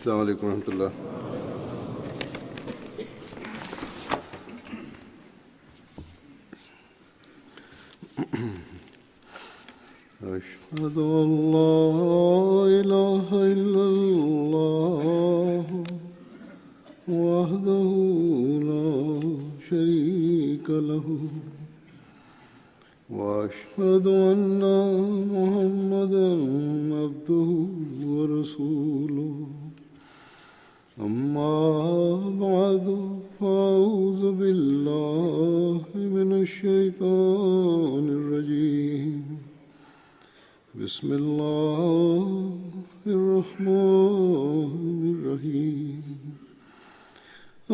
السلام علیکم ورحمۃ اللہ. أشهد أن لا إله إلا الله وحده لا شريك له وأشهد أن محمدا عبده ورسوله. أما بعد فأعوذ بالله من الشيطان الرجيم. بسم الله الرحمن الرحيم.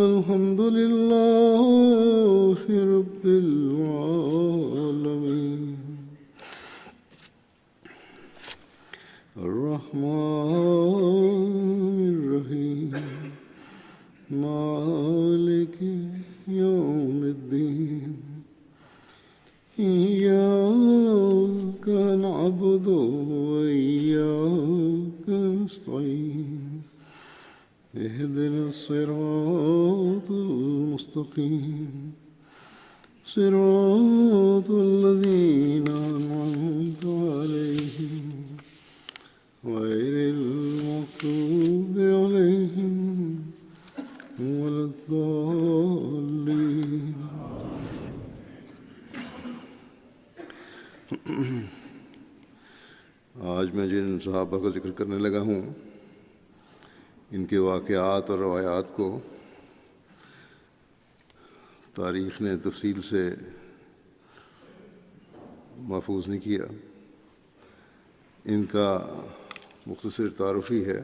الحمد لله رب العالمين الرحمن الرحيم مالك يوم الدين. إياك نعبد وإياك نستعين. اهدنا الصراط المستقيم صراط الذين أنعمت عليهم غير المغضوب عليهم ولا الضالين. آج میں جن صحابہ کا ذکر کرنے لگا ہوں ان کے واقعات اور روایات کو تاریخ نے تفصیل سے محفوظ نہیں کیا. ان کا مختصر تعارف ہی ہے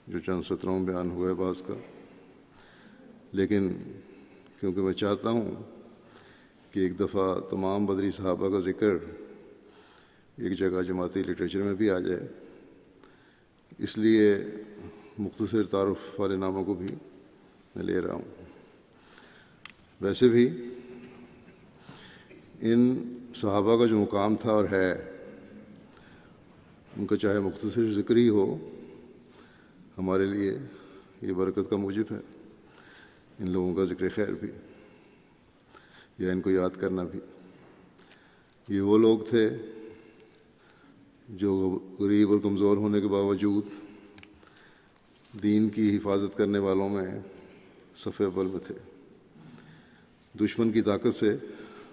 جو چند سطروں میں بیان ہوا ہے بعض کا، لیکن کیونکہ میں چاہتا ہوں کہ ایک دفعہ تمام بدری صحابہ کا ذکر ایک جگہ جماعتی لٹریچر میں بھی آ جائے، اس لیے مختصر تعارف والے ناموں کو بھی میں لے رہا ہوں. ویسے بھی ان صحابہ کا جو مقام تھا اور ہے، ان کا چاہے مختصر ذکر ہی ہو، ہمارے لیے یہ برکت کا موجب ہے. ان لوگوں کا ذکر خیر بھی یا ان کو یاد کرنا بھی. یہ وہ لوگ تھے جو غریب اور کمزور ہونے کے باوجود دین کی حفاظت کرنے والوں میں صف اول میں تھے. دشمن کی طاقت سے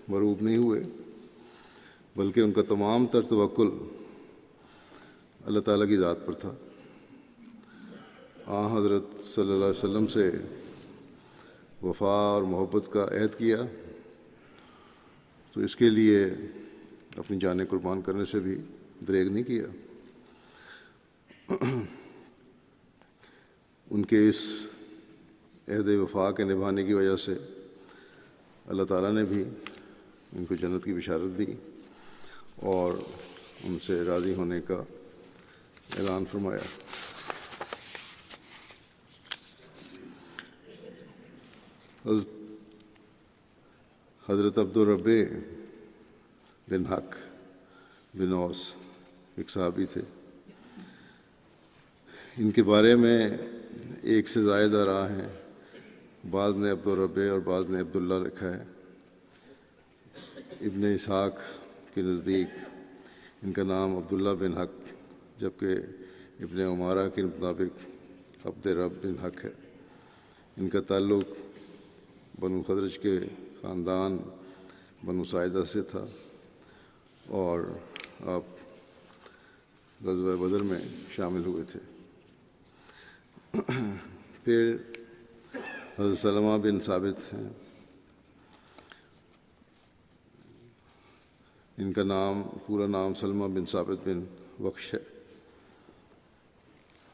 مرعوب نہیں ہوئے، بلکہ ان کا تمام تر توکل اللہ تعالیٰ کی ذات پر تھا. حضرت صلی اللہ علیہ وسلم سے وفا اور محبت کا عہد کیا تو اس کے لیے اپنی جانیں قربان کرنے سے بھی دریغ نہیں کیا. ان کے اس عہد وفا کے نبھانے کی وجہ سے اللہ تعالیٰ نے بھی ان کو جنت کی بشارت دی اور ان سے راضی ہونے کا اعلان فرمایا. حضرت عبدالرب بن حق بن اوس ایک صحابی تھے. ان کے بارے میں ایک سے زائد آراء ہیں. بعض نے عبدالرب اور بعض نے عبداللہ لکھا ہے. ابن اسحاق کے نزدیک ان کا نام عبداللہ بن حق، جبکہ ابن عمارہ کے مطابق عبد رب بن حق ہے. ان کا تعلق بنو خزرج کے خاندان بنو ساعدہ سے تھا اور آپ غزوہ بدر میں شامل ہوئے تھے. پھر حضرت سلمہ بن ثابت ہیں. ان کا پورا نام سلمہ بن ثابت بن وقش ہے.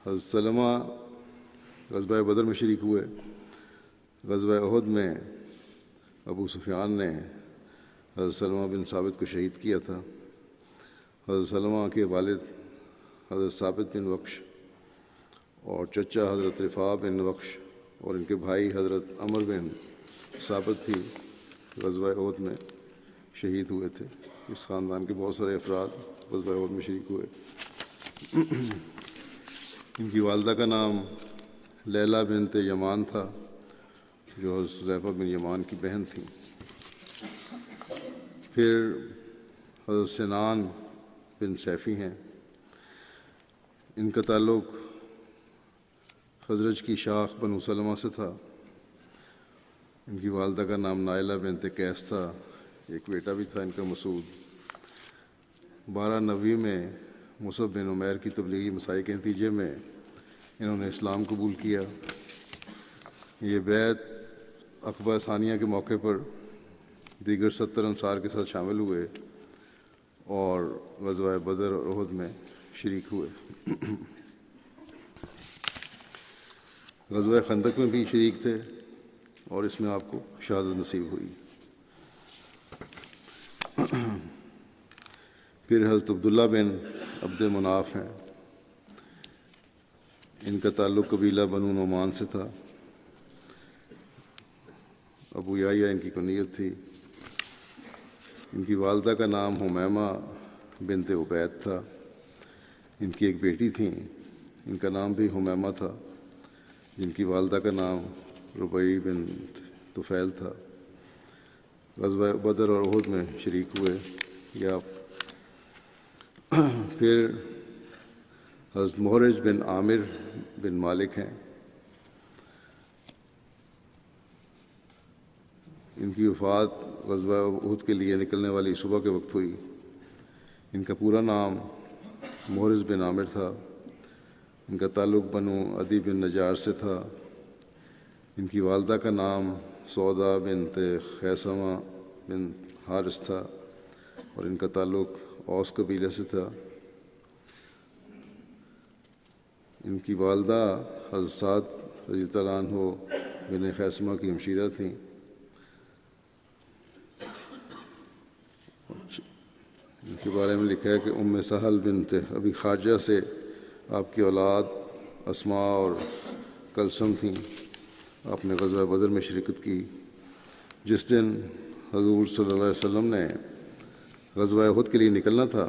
حضرت سلمہ غزوہ بدر میں شریک ہوئے. غزوہ احد میں ابو سفیان نے حضرت سلمہ بن ثابت کو شہید کیا تھا. حضرت سلمہ کے والد حضرت ثابت بن وقش اور چچا حضرت رفاع بن وقش اور ان کے بھائی حضرت عمر بن ثابت بھی غزوہ احد میں شہید ہوئے تھے. اس خاندان کے بہت سارے افراد غزوہ احد میں شریک ہوئے. ان کی والدہ کا نام لیلہ بنت یمان تھا، جو حذیفہ بن یمان کی بہن تھیں۔ پھر حضرت سنان بن سیفی ہیں، ان کا تعلق خزرج کی شاخ بنو سلمہ سے تھا۔ ان کی والدہ کا نام نائلہ بنت قیس تھا، ایک بیٹا بھی تھا ان کا مسعود۔ 1290 میں مصعب بن عمیر کی تبلیغی مساعی کے نتیجے میں انہوں نے اسلام قبول کیا۔ یہ بیعت عقبہ ثانیہ کے موقع پر دیگر 70 انصار کے ساتھ شامل ہوئے اور غزوہ بدر اور احد میں شریک ہوئے۔ غزوہ خندق میں بھی شریک تھے اور اس میں آپ کو شہادت نصیب ہوئی۔ پھر حضرت عبداللہ بن عبد مناف ہیں، ان کا تعلق قبیلہ بنو نعمان سے تھا۔ ابو یحییٰ ان کی کنیت تھی۔ ان کی والدہ کا نام حمیمہ بنت عبید تھا۔ ان کی ایک بیٹی تھیں، ان کا نام بھی حمیمہ تھا، جن کی والدہ کا نام ربیع بنت طفیل تھا۔ غزوہ بدر اور احد میں شریک ہوئے۔ یا پھر حضرت محرج بن عامر بن مالک ہیں، ان کی وفات غزوہ احد کے لیے نکلنے والی صبح کے وقت ہوئی۔ ان کا پورا نام محرز بن عامر تھا۔ ان کا تعلق بنو عدی بن نجار سے تھا۔ ان کی والدہ کا نام سودا بنت خیثمہ بن حارث تھا اور ان کا تعلق اوس قبیلے سے تھا۔ ان کی والدہ حضرت سعد رضی اللہ عنہ بن خیثمہ کی ہمشیرہ تھیں۔ ان کے بارے میں لکھا ہے کہ ام سہل بنت ابی خارجہ سے آپ کی اولاد اسماء اور کلثم تھیں۔ آپ نے غزوہ بدر میں شرکت کی۔ جس دن حضور صلی اللہ علیہ وسلم نے غزوہ احد کے لیے نکلنا تھا،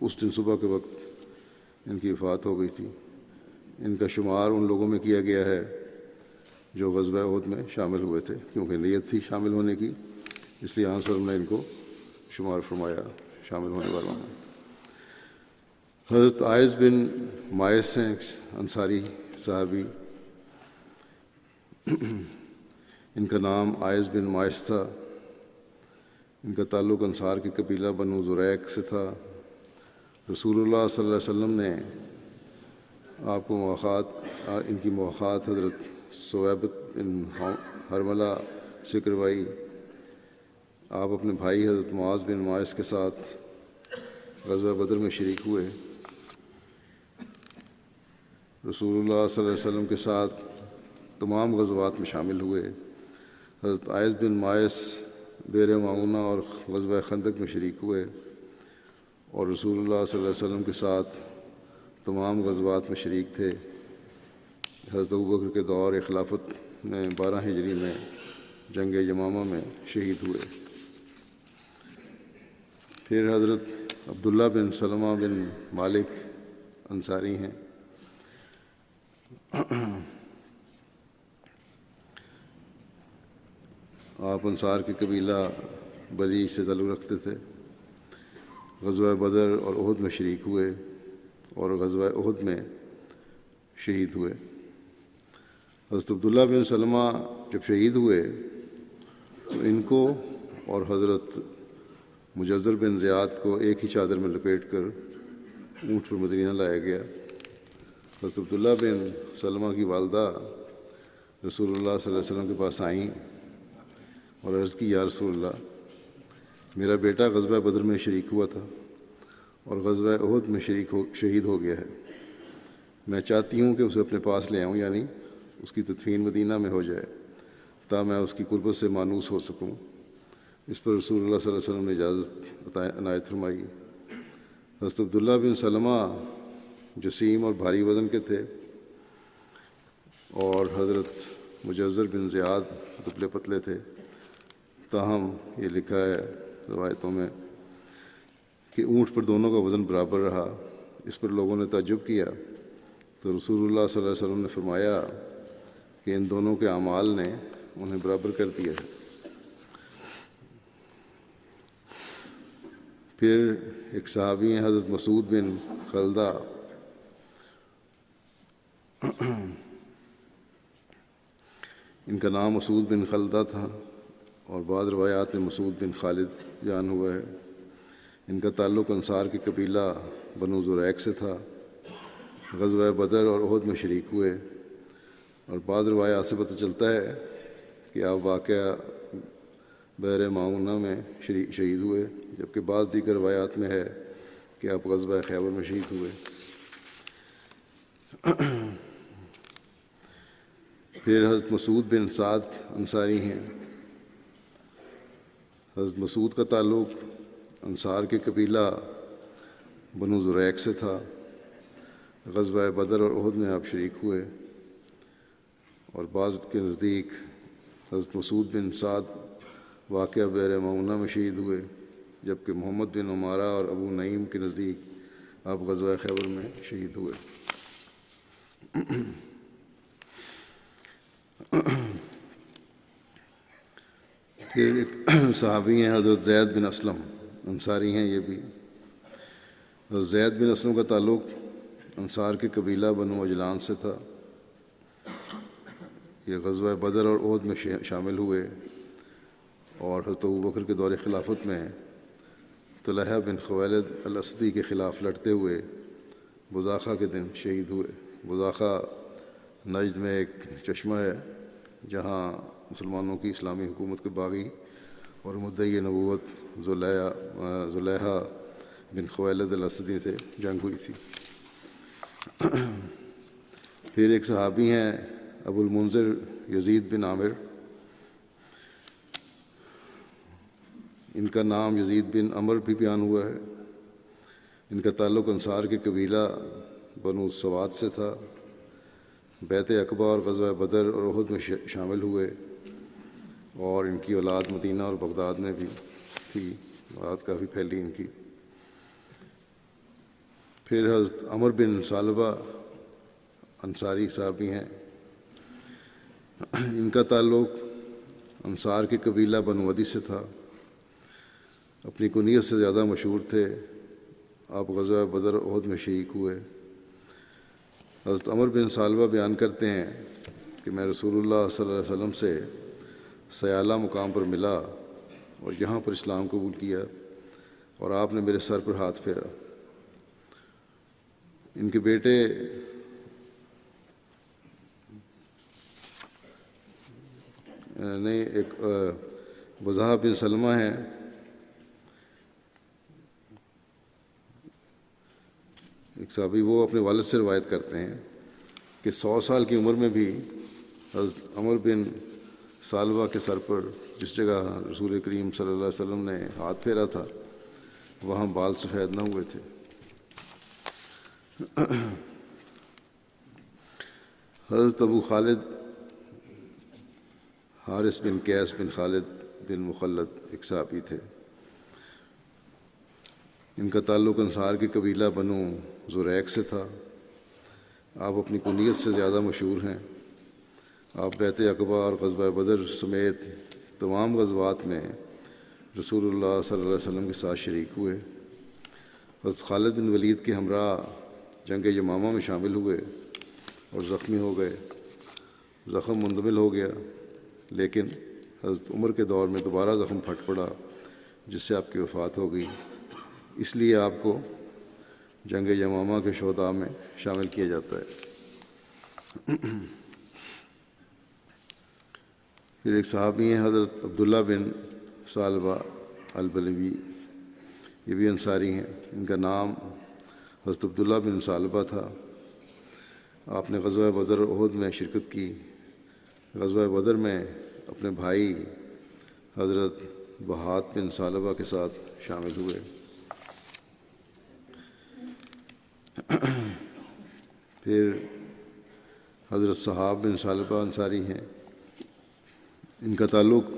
اس دن صبح کے وقت ان کی وفات ہو گئی تھی۔ ان کا شمار ان لوگوں میں کیا گیا ہے جو غزوہ احد میں شامل ہوئے تھے، کیونکہ نیت تھی شامل ہونے کی، اس لیے آن صلی نے ان کو شمار فرمایا شامل ہونے والوں میں۔ حضرت عائض بن مائس ہیں، انصاری صحابی، ان کا نام عائض بن مائس تھا۔ ان کا تعلق انصار کے قبیلہ بنو زریق سے تھا۔ رسول اللہ صلی اللہ علیہ وسلم نے آپ کو ان کی مواخات حضرت ثعیبۃ بن حرملہ سے کروائی۔ آپ اپنے بھائی حضرت معاذ بن مائس کے ساتھ غزوہ بدر میں شریک ہوئے۔ رسول اللہ صلی اللہ علیہ وسلم کے ساتھ تمام غزوات میں شامل ہوئے۔ حضرت عائض بن مائس بئر معونہ اور غزوہ خندق میں شریک ہوئے اور رسول اللہ صلی اللہ علیہ وسلم کے ساتھ تمام غزوات میں شریک تھے۔ حضرت ابوبکر کے دور خلافت میں 12 ہجری میں جنگ یمامہ میں شہید ہوئے۔ پھر حضرت عبداللہ بن سلمہ بن مالک انصاری ہیں۔ آپ انصار کے قبیلہ بلی سے تعلق رکھتے تھے۔ غزوہ بدر اور احد میں شریک ہوئے اور غزوہ احد میں شہید ہوئے۔ حضرت عبداللہ بن سلمہ جب شہید ہوئے تو ان کو اور حضرت مجزر بن زیاد کو ایک ہی چادر میں لپیٹ کر اونٹ پر مدینہ لایا گیا۔ حضرت عبداللہ بن سلمہ کی والدہ رسول اللہ صلی اللہ علیہ وسلم کے پاس آئیں اور عرض کی، یا رسول اللہ، میرا بیٹا غزوہ بدر میں شریک ہوا تھا اور غزوہ احد میں شہید ہو گیا ہے۔ میں چاہتی ہوں کہ اسے اپنے پاس لے آؤں، یعنی اس کی تدفین مدینہ میں ہو جائے تاکہ میں اس کی قربت سے مانوس ہو سکوں۔ اس پر رسول اللہ صلی اللہ علیہ وسلم نے اجازت عنایت فرمائی۔ حضرت عبداللہ بن سلمہ جسیم اور بھاری وزن کے تھے اور حضرت مجزر بن زیاد دبلے پتلے تھے۔ تاہم یہ لکھا ہے روایتوں میں کہ اونٹ پر دونوں کا وزن برابر رہا۔ اس پر لوگوں نے تعجب کیا تو رسول اللہ صلی اللہ علیہ وسلم نے فرمایا کہ ان دونوں کے اعمال نے انہیں برابر کر دیا ہے۔ پھر ایک صحابی ہیں حضرت مسعود بن خلدہ، ان کا نام مسعود بن خلدہ تھا اور بعض روایات میں مسعود بن خالد بیان ہوا ہے۔ ان کا تعلق انصار کے قبیلہ بنو زریق سے تھا۔ غزوہ بدر اور احد میں شریک ہوئے، اور بعض روایات سے پتہ چلتا ہے کہ آپ واقعہ بحر معونہ میں شہید ہوئے، جبکہ بعض دیگر روایات میں ہے کہ آپ غزوہ خیبر میں شہید ہوئے۔ پھر حضرت مسعود بن سعد انصاری ہیں۔ حضرت مسعود کا تعلق انصار کے قبیلہ بنو زریق سے تھا۔ غزوہ بدر اور احد میں آپ شریک ہوئے، اور بعض کے نزدیک حضرت مسعود بن سعد واقعہ بحر معونہ میں شہید ہوئے، جبکہ محمد بن عمارہ اور ابو نعیم کے نزدیک آپ غزوہ خیبر میں شہید ہوئے۔ پھر ایک صحابی ہیں حضرت زید بن اسلم، انصاری ہیں یہ بھی۔ حضرت زید بن اسلم کا تعلق انصار کے قبیلہ بنو اجلان سے تھا۔ یہ غزوہ بدر اور احد میں شامل ہوئے، اور حضرت ابوبکر کے دور خلافت میں طلحہ بن خویلد الاسدی کے خلاف لڑتے ہوئے بزاخہ کے دن شہید ہوئے۔ بزاخہ نجد میں ایک چشمہ ہے جہاں مسلمانوں کی اسلامی حکومت کے باغی اور مدعی نبوت زلیحہ بن خویلد الاسدی سے جنگ ہوئی تھی۔ پھر ایک صحابی ہیں ابو المنذر یزید بن عامر، ان کا نام یزید بن عمر بھی بیان ہوا ہے۔ ان کا تعلق انصار کے قبیلہ بنو سواد سے تھا۔ بیعت عقبہ اور غزوہ بدر اور احد میں شامل ہوئے، اور ان کی اولاد مدینہ اور بغداد میں بھی تھی، اولاد کافی پھیلی ان کی۔ پھر حضرت عمر بن ثعلبہ انصاری صحابی ہیں۔ ان کا تعلق انصار کے قبیلہ بنو عدی سے تھا۔ اپنی کنیت سے زیادہ مشہور تھے۔ آپ غزوہ بدر اور احد میں شریک ہوئے۔ حضرت عمر بن ثعلبہ بیان کرتے ہیں کہ میں رسول اللہ صلی اللہ علیہ وسلم سے سیالہ مقام پر ملا اور یہاں پر اسلام قبول کیا، اور آپ نے میرے سر پر ہاتھ پھیرا۔ ان کے بیٹے ایک وضاح بن سلمہ ہیں، ایک صحابی، وہ اپنے والد سے روایت کرتے ہیں کہ 100 سال کی عمر میں بھی حضرت عمر بن ثعلبہ کے سر پر جس جگہ رسول کریم صلی اللہ علیہ وسلم نے ہاتھ پھیرا تھا وہاں بال سفید نہ ہوئے تھے۔ حضرت ابو خالد حارث بن قیس بن خالد بن مخلد ایک صحابی تھے۔ ان کا تعلق انصار کے قبیلہ بنو زریق سے تھا۔ آپ اپنی کنیت سے زیادہ مشہور ہیں۔ آپ بیعت عقبہ اور غزوہ بدر سمیت تمام غزوات میں رسول اللہ صلی اللہ علیہ وسلم کے ساتھ شریک ہوئے۔ حضرت خالد بن ولید کے ہمراہ جنگ یمامہ میں شامل ہوئے اور زخمی ہو گئے۔ زخم مندمل ہو گیا، لیکن حضرت عمر کے دور میں دوبارہ زخم پھٹ پڑا جس سے آپ کی وفات ہو گئی۔ اس لیے آپ کو جنگ یمامہ کے شہداء میں شامل کیا جاتا ہے۔ پھر ایک صحابی ہیں حضرت عبداللہ بن ثعلبہ البلوی، یہ بھی انصاری ہیں۔ ان کا نام حضرت عبداللہ بن ثعلبہ تھا۔ آپ نے غزوہ بدر اور احد میں شرکت کی۔ غزوہ بدر میں اپنے بھائی حضرت بہات بن ثعلبہ کے ساتھ شامل ہوئے۔ پھر حضرت صحاب بن ثعلبہ انصاری ہیں۔ ان کا تعلق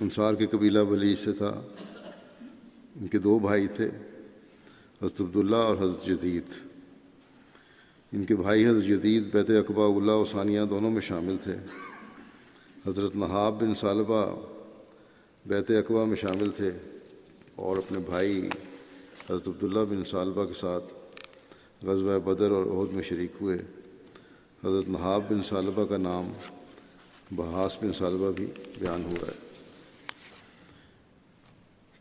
انصار کے قبیلہ بلی سے تھا۔ ان کے 2 بھائی تھے، حضرت عبداللہ اور حضرت یزید۔ ان کے بھائی حضرت یزید بیت عقبہ اولا و ثانیہ دونوں میں شامل تھے۔ حضرت نہاب بن ثعلبہ بیت عقبہ میں شامل تھے اور اپنے بھائی حضرت عبداللہ بن ثعلبہ کے ساتھ غزوہ بدر اور احد میں شریک ہوئے۔ حضرت نہاب بن ثعلبہ کا نام بحاس بن ثعلبہ بھی بیان ہوا ہے۔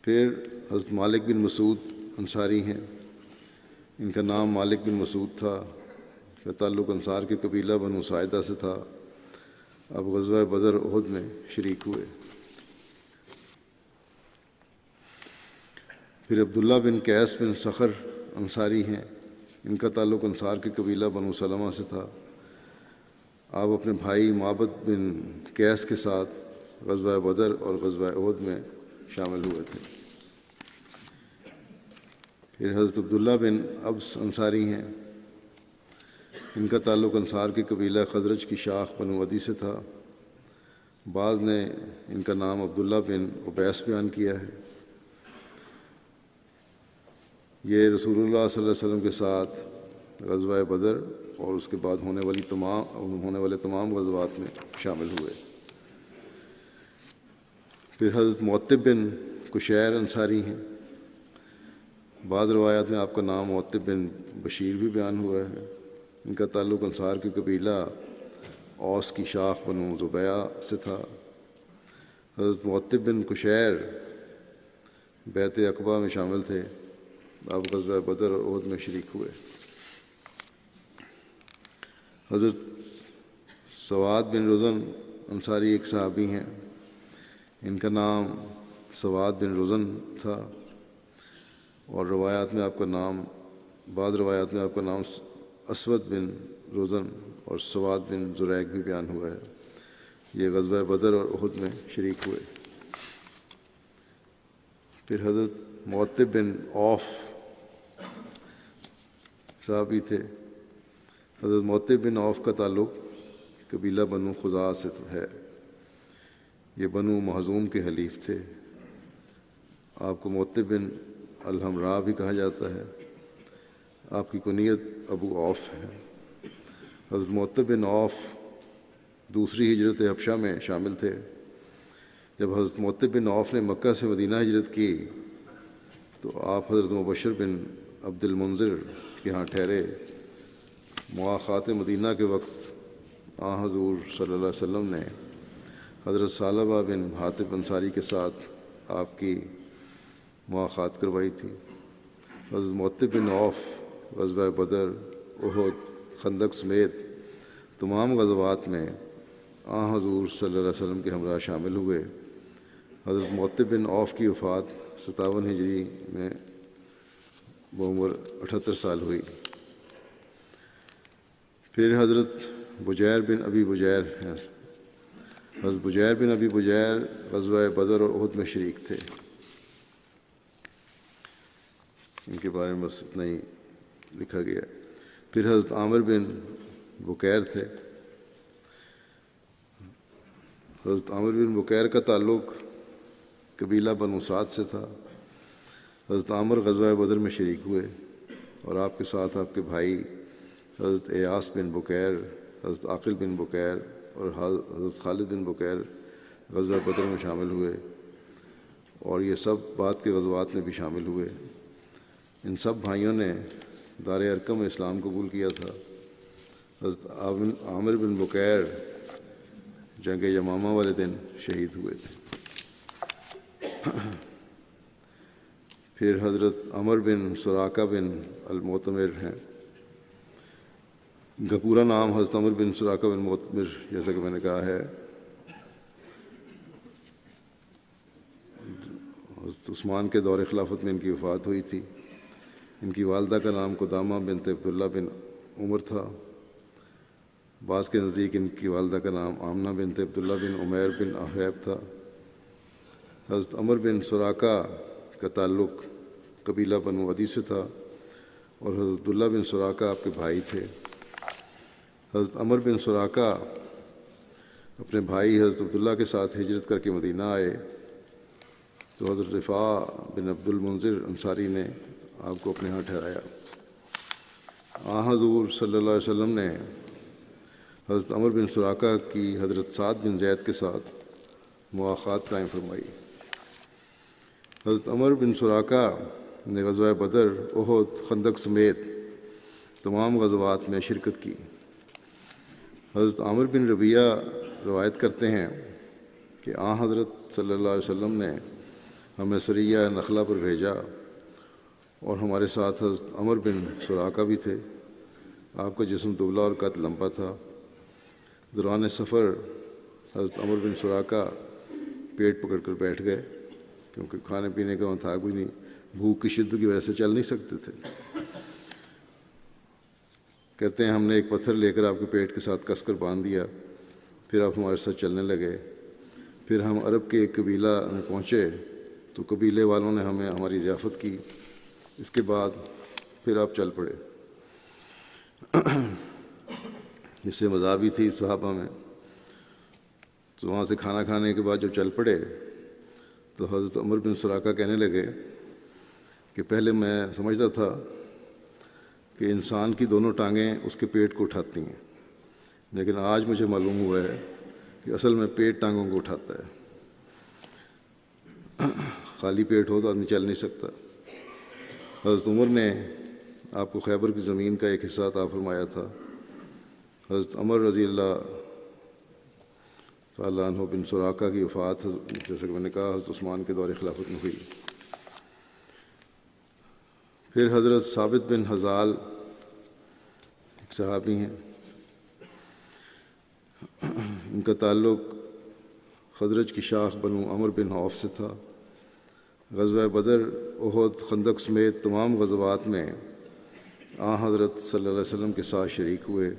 پھر حضرت مالک بن مسعود انصاری ہیں، ان کا نام مالک بن مسعود تھا، کا تعلق انصار کے قبیلہ بنو ساعدہ سے تھا۔ اب غزوہ بدر احد میں شریک ہوئے۔ پھر عبداللہ بن قیس بن صخر انصاری ہیں، ان کا تعلق انصار کے قبیلہ بنو سلمہ سے تھا۔ آپ اپنے بھائی معبد بن قیس کے ساتھ غزوہ بدر اور غزوہ احد میں شامل ہوئے تھے۔ پھر حضرت عبداللہ بن ابس انصاری ہیں، ان کا تعلق انصار کے قبیلہ خزرج کی شاخ بنو عدی سے تھا۔ بعض نے ان کا نام عبداللہ بن عبیس بیان کیا ہے۔ یہ رسول اللہ صلی اللہ علیہ وسلم کے ساتھ غزوہ بدر اور اس کے بعد ہونے والے تمام غزوات میں شامل ہوئے۔ پھر حضرت معتب بن کشیر انصاری ہیں، بعض روایات میں آپ کا نام معتب بن بشیر بھی بیان ہوا ہے۔ ان کا تعلق انصار کے قبیلہ اوس کی شاخ بنو زبیہ سے تھا۔ حضرت معتب بن کشیر بیت عقبہ میں شامل تھے، اب غزوہ بدر اور احد میں شریک ہوئے۔ حضرت سواد بن رزن انصاری ایک صحابی ہیں، ان کا نام سواد بن رزن تھا، اور بعض روایات میں آپ کا نام اسود بن رزن اور سواد بن زریق بھی بیان ہوا ہے۔ یہ غزوہ بدر اور احد میں شریک ہوئے۔ پھر حضرت معتب بن عوف صحابی تھے۔ حضرت معتب بن عوف کا تعلق قبیلہ بنو خزاعہ سے ہے، یہ بنو مخزوم کے حلیف تھے۔ آپ کو معتب بن الحمراء بھی کہا جاتا ہے۔ آپ کی کنیت ابو عوف ہے۔ حضرت معتب بن عوف دوسری ہجرت حبشہ میں شامل تھے۔ جب حضرت معتب بن عوف نے مکہ سے مدینہ ہجرت کی تو آپ حضرت مبشر بن عبد المنذر کے ہاں ٹھہرے۔ مواخات مدینہ کے وقت حضور صلی اللہ علیہ وسلم نے حضرت ثعلبہ بن حاطب انصاری کے ساتھ آپ کی مواخات کروائی تھی۔ حضرت معتب بن عوف غزوہ بدر، احد، خندق سمیت تمام غزوات میں حضور صلی اللہ علیہ وسلم کے ہمراہ شامل ہوئے۔ حضرت معتب بن عوف کی وفات 57 ہجری میں بعمر 78 سال ہوئی۔ پھر حضرت بجیر بن ابی بجیر ہیں۔ حضرت بجیر بن ابی بجیر غزوہ بدر اور احد میں شریک تھے۔ ان کے بارے میں بس اتنا ہی لکھا گیا۔ پھر حضرت عامر بن بکیر تھے۔ حضرت عامر بن بکیر کا تعلق قبیلہ بنو سعد سے تھا۔ حضرت عامر غزوہ بدر میں شریک ہوئے اور آپ کے ساتھ آپ کے بھائی حضرت ایاس بن بکیر، حضرت عاقل بن بکیر اور حضرت خالد بن بکیر غزوہ بدر میں شامل ہوئے، اور یہ سب بعد کے غزوات میں بھی شامل ہوئے۔ ان سب بھائیوں نے دار ارقم میں اسلام قبول کیا تھا۔ حضرت عامر بن بکیر جنگ یمامہ والے دن شہید ہوئے تھے۔ پھر حضرت عمر بن سراقہ بن المعتمر ہیں۔ ان کا پورا نام حضرت عمر بن سراقہ بن معتمر جیسا کہ میں نے کہا ہے۔ حضرت عثمان کے دور خلافت میں ان کی وفات ہوئی تھی۔ ان کی والدہ کا نام قدامہ بنت عبداللہ بن عمر تھا۔ بعض کے نزدیک ان کی والدہ کا نام آمنہ بنت عبداللہ بن عمیر بن احیب تھا۔ حضرت عمر بن سراقہ کا تعلق قبیلہ بنو عدی سے تھا، اور حضرت عبداللہ بن سراقہ آپ کے بھائی تھے۔ حضرت عمر بن سراقہ اپنے بھائی حضرت عبداللہ کے ساتھ ہجرت کر کے مدینہ آئے تو حضرت رفاع بن عبد المنذر انصاری نے آپ کو اپنے ہاں ٹھہرایا۔ حضور صلی اللہ علیہ وسلم نے حضرت عمر بن سراقہ کی حضرت سعد بن زید کے ساتھ مواخات قائم فرمائی۔ حضرت عمر بن سراقہ نے غزوہ بدر، احد، خندق سمیت تمام غزوات میں شرکت کی۔ حضرت عامر بن ربیعہ روایت کرتے ہیں کہ حضرت صلی اللہ علیہ وسلم نے ہمیں سریہ نخلا پر بھیجا اور ہمارے ساتھ حضرت عمر بن سراقہ بھی تھے۔ آپ کا جسم دبلا اور قد لمبا تھا۔ دوران سفر حضرت عمر بن سراقہ پیٹ پکڑ کر بیٹھ گئے، کیونکہ کھانے پینے کا وہاں تھا کوئی نہیں، بھوک کی شدت کی وجہ سے چل نہیں سکتے تھے۔ کہتے ہیں ہم نے ایک پتھر لے کر آپ کے پیٹ کے ساتھ کس کر باندھ دیا، پھر آپ ہمارے ساتھ چلنے لگے۔ پھر ہم عرب کے ایک قبیلہ میں پہنچے تو قبیلے والوں نے ہماری ضیافت کی۔ اس کے بعد پھر آپ چل پڑے۔ اس سے مزاح بھی تھی صحابہ میں۔ تو وہاں سے کھانا کھانے کے بعد جب چل پڑے تو حضرت عمر بن سراقہ کہنے لگے کہ پہلے میں سمجھتا تھا کہ انسان کی دونوں ٹانگیں اس کے پیٹ کو اٹھاتی ہیں، لیکن آج مجھے معلوم ہوا ہے کہ اصل میں پیٹ ٹانگوں کو اٹھاتا ہے۔ خالی پیٹ ہو تو آدمی چل نہیں سکتا۔ حضرت عمر نے آپ کو خیبر کی زمین کا ایک حصہ عطا فرمایا تھا۔ حضرت عمر رضی اللہ تعالیٰ عنہ بن سراقہ کی وفات، جیسا کہ میں نے کہا، حضرت عثمان کے دور خلافت میں ہوئی۔ پھر حضرت ثابت بن حزال ایک صحابی ہیں، ان کا تعلق خزرج کی شاخ بنو عمر بن عوف سے تھا۔ غزوہ بدر، احد، خندق سمیت تمام غزوات میں حضرت صلی اللہ علیہ وسلم کے ساتھ شریک ہوئے۔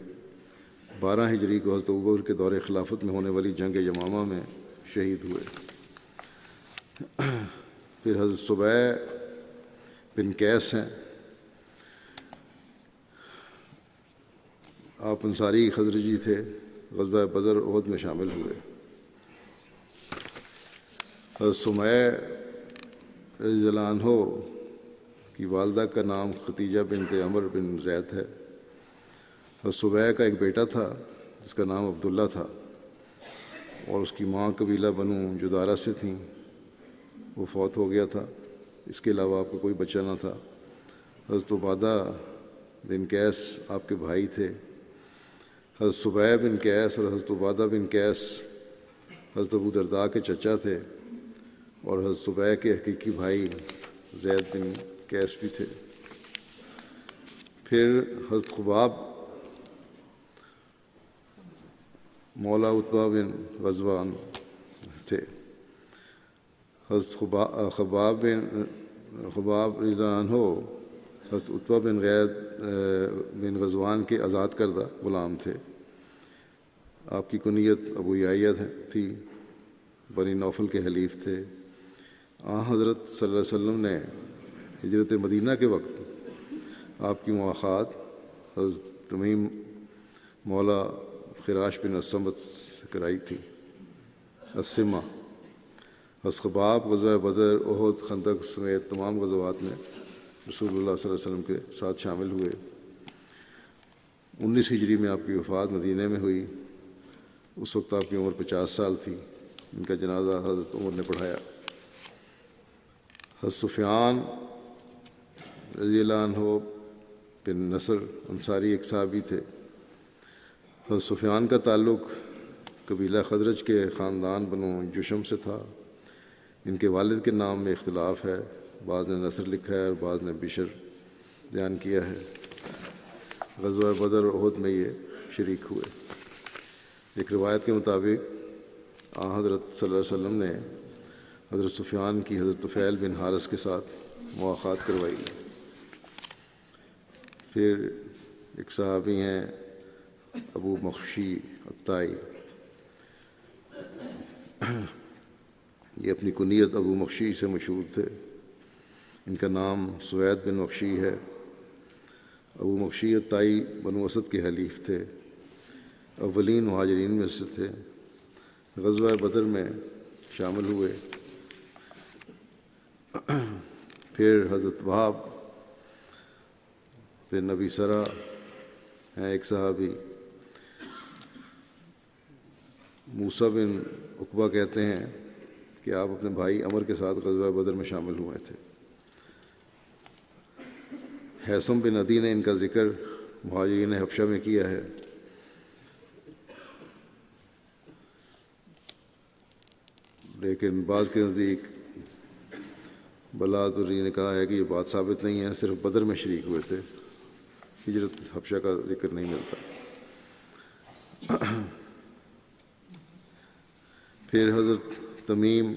12 ہجری کو حضرت ابوبکر کے دور خلافت میں ہونے والی جنگ یمامہ میں شہید ہوئے۔ پھر حضرت صبیح بن قیس ہیں، آپ انصاری خزرجی تھے، غزوہ بدر احد میں شامل ہوئے۔ حضرت سمیہ رضی اللہ عنہ کی والدہ کا نام ختیجہ بنت عمر بن زید ہے۔ حضرت صبیح کا ایک بیٹا تھا جس کا نام عبداللہ تھا، اور اس کی ماں قبیلہ بنو جدارہ سے تھیں، وہ فوت ہو گیا تھا۔ اس کے علاوہ آپ کو کوئی بچہ نہ تھا۔ حضرت عبادہ بن قیس آپ کے بھائی تھے۔ حضرت صبیح بن قیس اور حضرت عبادہ بن قیس حضرت ابو درداء کے چچا تھے، اور حضرت صبیح کے حقیقی بھائی زید بن قیس بھی تھے۔ پھر حضرت خباب مولا عتبہ بن غزوان تھے۔ حضرت خباب رضی اللہ عنہ حضرت عتبہ بن غزوان کے آزاد کردہ غلام تھے۔ آپ کی کنیت ابو یحییٰ تھی، بنی نوفل کے حلیف تھے۔ حضرت صلی اللہ علیہ وسلم نے ہجرت مدینہ کے وقت آپ کی مواخات حضرت تمیم مولا خراش بن الصمت سے کرائی تھی۔ السمہ حضرت خباب غزوہ بدر، احد، خندق سمیت تمام غزوات میں رسول اللہ صلی اللہ علیہ وسلم کے ساتھ شامل ہوئے۔ 19 ہجری میں آپ کی وفات مدینہ میں ہوئی۔ اس وقت آپ کی عمر 50 سال تھی۔ ان کا جنازہ حضرت عمر نے پڑھایا۔ حضرت سفیان رضی اللہ عنہ بن نصر انصاری ایک صحابی تھے۔ حضرت سفیان کا تعلق قبیلہ خزرج کے خاندان بنو جشم سے تھا۔ ان کے والد کے نام میں اختلاف ہے، بعض نے نصر لکھا ہے اور بعض نے بشر بیان کیا ہے۔ غزوہ بدر اور احد میں یہ شریک ہوئے۔ ایک روایت کے مطابق حضرت صلی اللہ علیہ وسلم نے حضرت سفیان کی حضرت طفیل بن حارث کے ساتھ مواخات کروائی۔ پھر ایک صحابی ہیں ابو مخشی الطائی، یہ اپنی کنیت ابو مخشی سے مشہور تھے۔ ان کا نام سوید بن مخشی ہے۔ ابو مخشی الطائی بنو اسد کے حلیف تھے، اولین مہاجرین میں سے تھے۔ غزوہ بدر میں شامل ہوئے۔ پھر حضرت وہاب پھر نبی سرا ہیں ایک صحابی، موسیٰ بن عقبہ کہتے ہیں کہ آپ اپنے بھائی عمر کے ساتھ غزوہ بدر میں شامل ہوئے تھے۔ حیثم بن عدی نے ان کا ذکر مہاجرین حبشہ میں کیا ہے۔ لیکن بعض کے نزدیک بلادری نے کہا ہے کہ یہ بات ثابت نہیں ہے، صرف بدر میں شریک ہوئے تھے، ہجرت حبشہ کا ذکر نہیں ملتا۔ پھر حضرت تمیم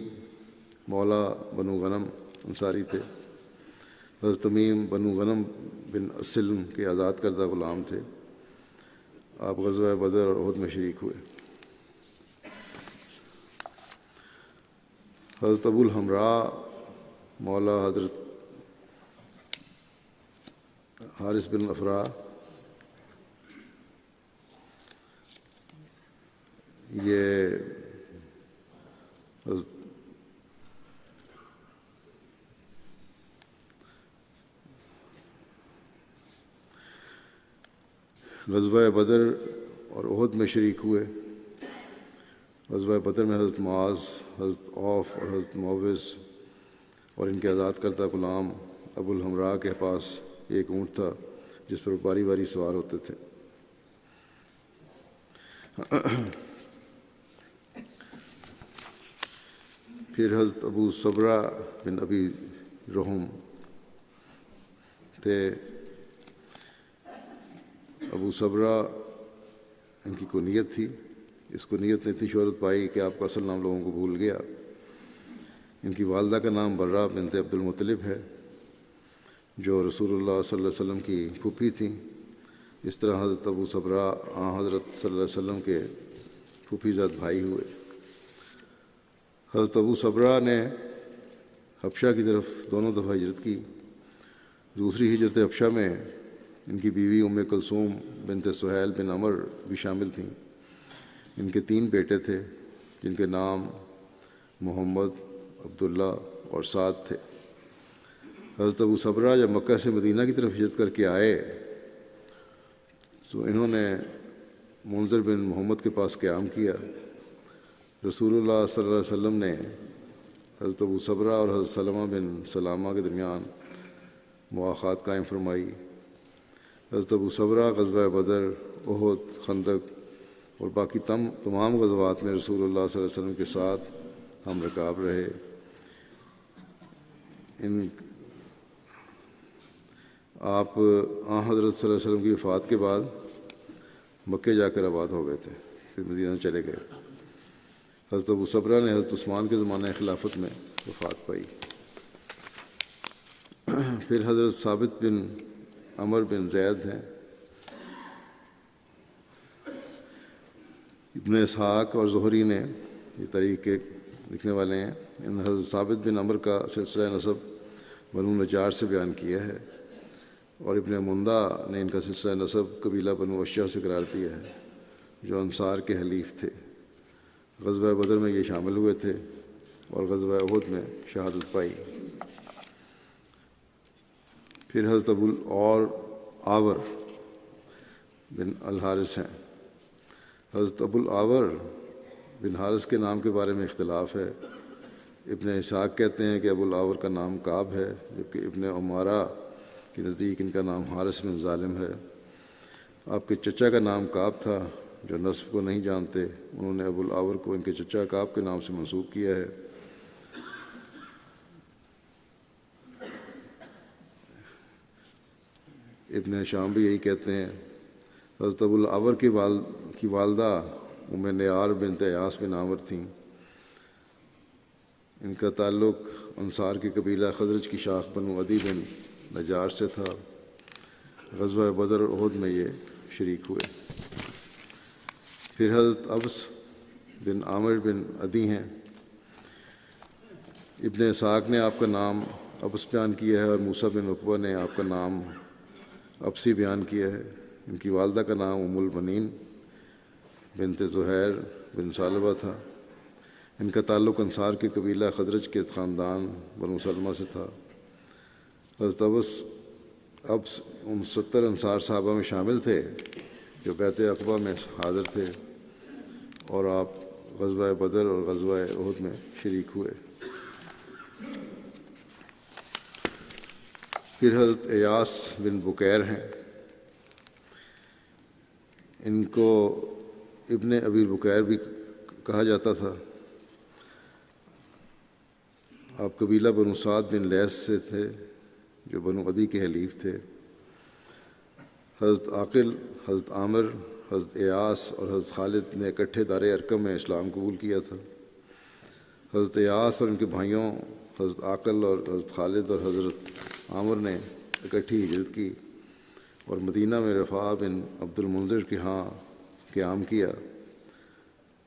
مولا بنو غنم انصاری تھے۔ حضرت تمیم بنو غنم بن اسلم کے آزاد کردہ غلام تھے۔ آپ غزوہ بدر اور احد میں شریک ہوئے۔ حضرت ابو الحمراء مولا حضرت حارث بن افراء، یہ غزوہ بدر اور احد میں شریک ہوئے۔ غزوہ بدر میں حضرت معاذ، حضرت عوف اور حضرت معوذ اور ان کے آزاد کردہ غلام ابو الحمراء کے پاس ایک اونٹ تھا جس پر باری باری سوار ہوتے تھے۔ پھر حضرت ابو صبرہ بن ابی رحم تھے۔ ابو صبرہ ان کی کنیت تھی۔ اس کنیت نے اتنی شہرت پائی کہ آپ کا اصل نام لوگوں کو بھول گیا۔ ان کی والدہ کا نام برہ بنت عبد المطلب ہے، جو رسول اللہ صلی اللہ علیہ وسلم کی پھوپھی تھیں۔ اس طرح حضرت ابو صبرہ حضرت صلی اللہ علیہ وسلم کے پھوپھی زاد بھائی ہوئے۔ حضرت ابو صبرہ نے حبشہ کی طرف دونوں دفعہ ہجرت کی۔ دوسری ہجرت حبشہ میں ان کی بیوی ام کلثوم بنت سہیل بن عمر بھی شامل تھیں۔ ان کے 3 بیٹے تھے جن کے نام محمد، عبداللہ اور سعد تھے۔ حضرت ابو صبرہ جب مکہ سے مدینہ کی طرف ہجرت کر کے آئے تو انہوں نے منذر بن محمد کے پاس قیام کیا۔ رسول اللہ صلی اللہ علیہ وسلم نے حضرت ابو صبرہ اور حضرت سلمہ بن سلامہ کے درمیان مواخات قائم فرمائی۔ حضرت ابو صبرہ غزوہ بدر، احد، خندق اور باقی تمام غزوات میں رسول اللہ صلی اللہ علیہ وسلم کے ساتھ ہم رکاب رہے۔ آپ حضرت صلی اللہ علیہ وسلم کی وفات کے بعد مکے جا کر آباد ہو گئے تھے، پھر مدینہ چلے گئے۔ حضرت ابو صبرہ نے حضرت عثمان کے زمانہ خلافت میں وفات پائی۔ پھر حضرت ثابت بن عمر بن زید ہیں۔ ابن اسحاق اور زہری نے یہ تاریخ کے لکھنے والے ہیں، ان حضرت ثابت بن عمر کا سلسلہ نسب بنو نجار سے بیان کیا ہے، اور ابن مندہ نے ان کا سلسلہ نسب قبیلہ بنو اشجع سے قرار دیا ہے جو انصار کے حلیف تھے۔ غزوہ بدر میں یہ شامل ہوئے تھے اور غزوہ احد میں شہادت پائی۔ پھر حضرت ابو العاور بن الحارث ہیں۔ حضرت ابو العاور بن حارث کے نام کے بارے میں اختلاف ہے۔ ابن اسحاق کہتے ہیں کہ ابو العاور کا نام کعب ہے، جبکہ ابن عمارہ کے نزدیک ان کا نام حارث بن ظالم ہے۔ آپ کے چچا کا نام کعب تھا۔ جو نسب کو نہیں جانتے انہوں نے ابو العاور کو ان کے چچا کعب کے نام سے منسوب کیا ہے۔ ابن شام بھی یہی کہتے ہیں۔ حضرت ابو العاور کی والدہ ام نیار بنت ایاس بن عامر تھیں۔ ان کا تعلق انصار کے قبیلہ خزرج کی شاخ بنو عدی بن نجار سے تھا۔ غزوہ بدر اور احد میں یہ شریک ہوئے۔ پھر حضرت ابس بن عامر بن عدی ہیں۔ ابن اسحاق نے آپ کا نام ابس بیان کیا ہے اور موسیٰ بن عقبہ نے آپ کا نام ابسی بیان کیا ہے۔ ان کی والدہ کا نام ام البنین بنت زہیر بن ثعلبہ تھا۔ ان کا تعلق انصار کے قبیلہ خزرج کے خاندان بنو سلمہ سے تھا۔ حضرت ابس اب ان 70 انصار صحابہ میں شامل تھے جو بیعت عقبہ میں حاضر تھے، اور آپ غزوہ بدر اور غزوہ احد میں شریک ہوئے۔ پھر حضرت ایاس بن بکیر ہیں، ان کو ابن ابی بکیر بھی کہا جاتا تھا۔ آپ قبیلہ بنو سعد بن لیث سے تھے جو بنو عدی کے حلیف تھے۔ حضرت عاقل، حضرت عامر، حضرت ایاس اور حضرت خالد نے اکٹھے دار ارقم میں اسلام قبول کیا تھا۔ حضرت ایاس اور ان کے بھائیوں حضرت عاقل اور حضرت خالد اور حضرت عامر نے اکٹھی ہجرت کی اور مدینہ میں رفاع بن عبد المنذر کے ہاں قیام کیا۔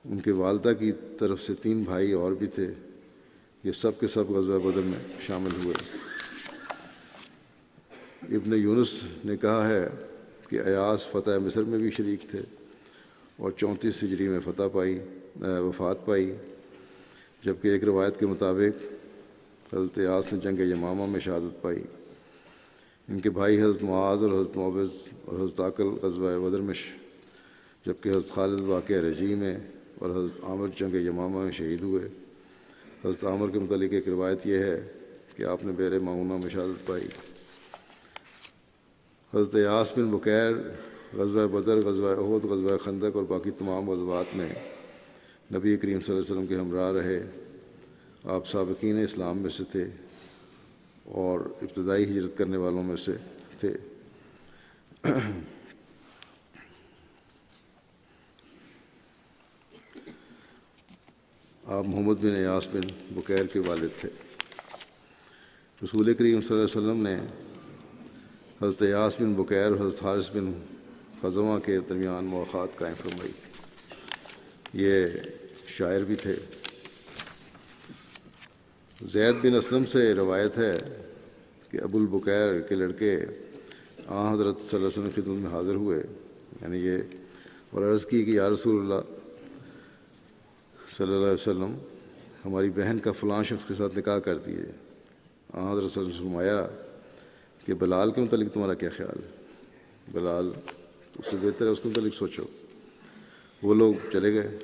ان کے والدہ کی طرف سے 3 بھائی اور بھی تھے، یہ سب کے سب غزوہ بدر میں شامل ہوئے۔ ابن یونس نے کہا ہے کہ ایاس فتح مصر میں بھی شریک تھے اور 34 ہجری میں وفات پائی، جبکہ ایک روایت کے مطابق حضرت ایاس نے جنگ یمامہ میں شہادت پائی۔ ان کے بھائی حضرت معاذ اور حضرت معوذ اور حضرت عاقل غزوہ بدر میں، جبکہ حضرت خالد واقعہ رجی میں اور حضرت عامر جنگ یمامہ میں شہید ہوئے۔ حضرت عامر کے متعلق ایک روایت یہ ہے کہ آپ نے بئر معونہ میں شہادت پائی۔ حضرت ایاس بن بکیر غزوہ بدر، غزوہ احد، غزوہ خندق اور باقی تمام غزوات میں نبی کریم صلی اللہ علیہ وسلم کے ہمراہ رہے۔ آپ سابقین اسلام میں سے تھے اور ابتدائی ہجرت کرنے والوں میں سے تھے۔ آپ محمد بن ایاس بن بکیر کے والد تھے۔ رسول کریم صلی اللہ علیہ وسلم نے حضرت ایاس بن بکیر اور حضرت حارث بن خزمہ کے درمیان مواخات قائم فرمائی تھی۔ یہ شاعر بھی تھے۔ زید بن اسلم سے روایت ہے کہ ابو البکیر کے لڑکے حضرت صلی اللہ علیہ وسلم کی خدمت میں حاضر ہوئے، یعنی یہ، اور عرض کی کہ یا رسول اللہ صلی اللہ علیہ وسلم، ہماری بہن کا فلاں شخص کے ساتھ نکاح کر دیے۔ حضرت صلی اللہ علیہ وسلم نے فرمایا کہ بلال کے متعلق تمہارا کیا خیال ہے؟ بلال اس سے بہتر ہے، اس کے متعلق سوچو۔ وہ لوگ چلے گئے،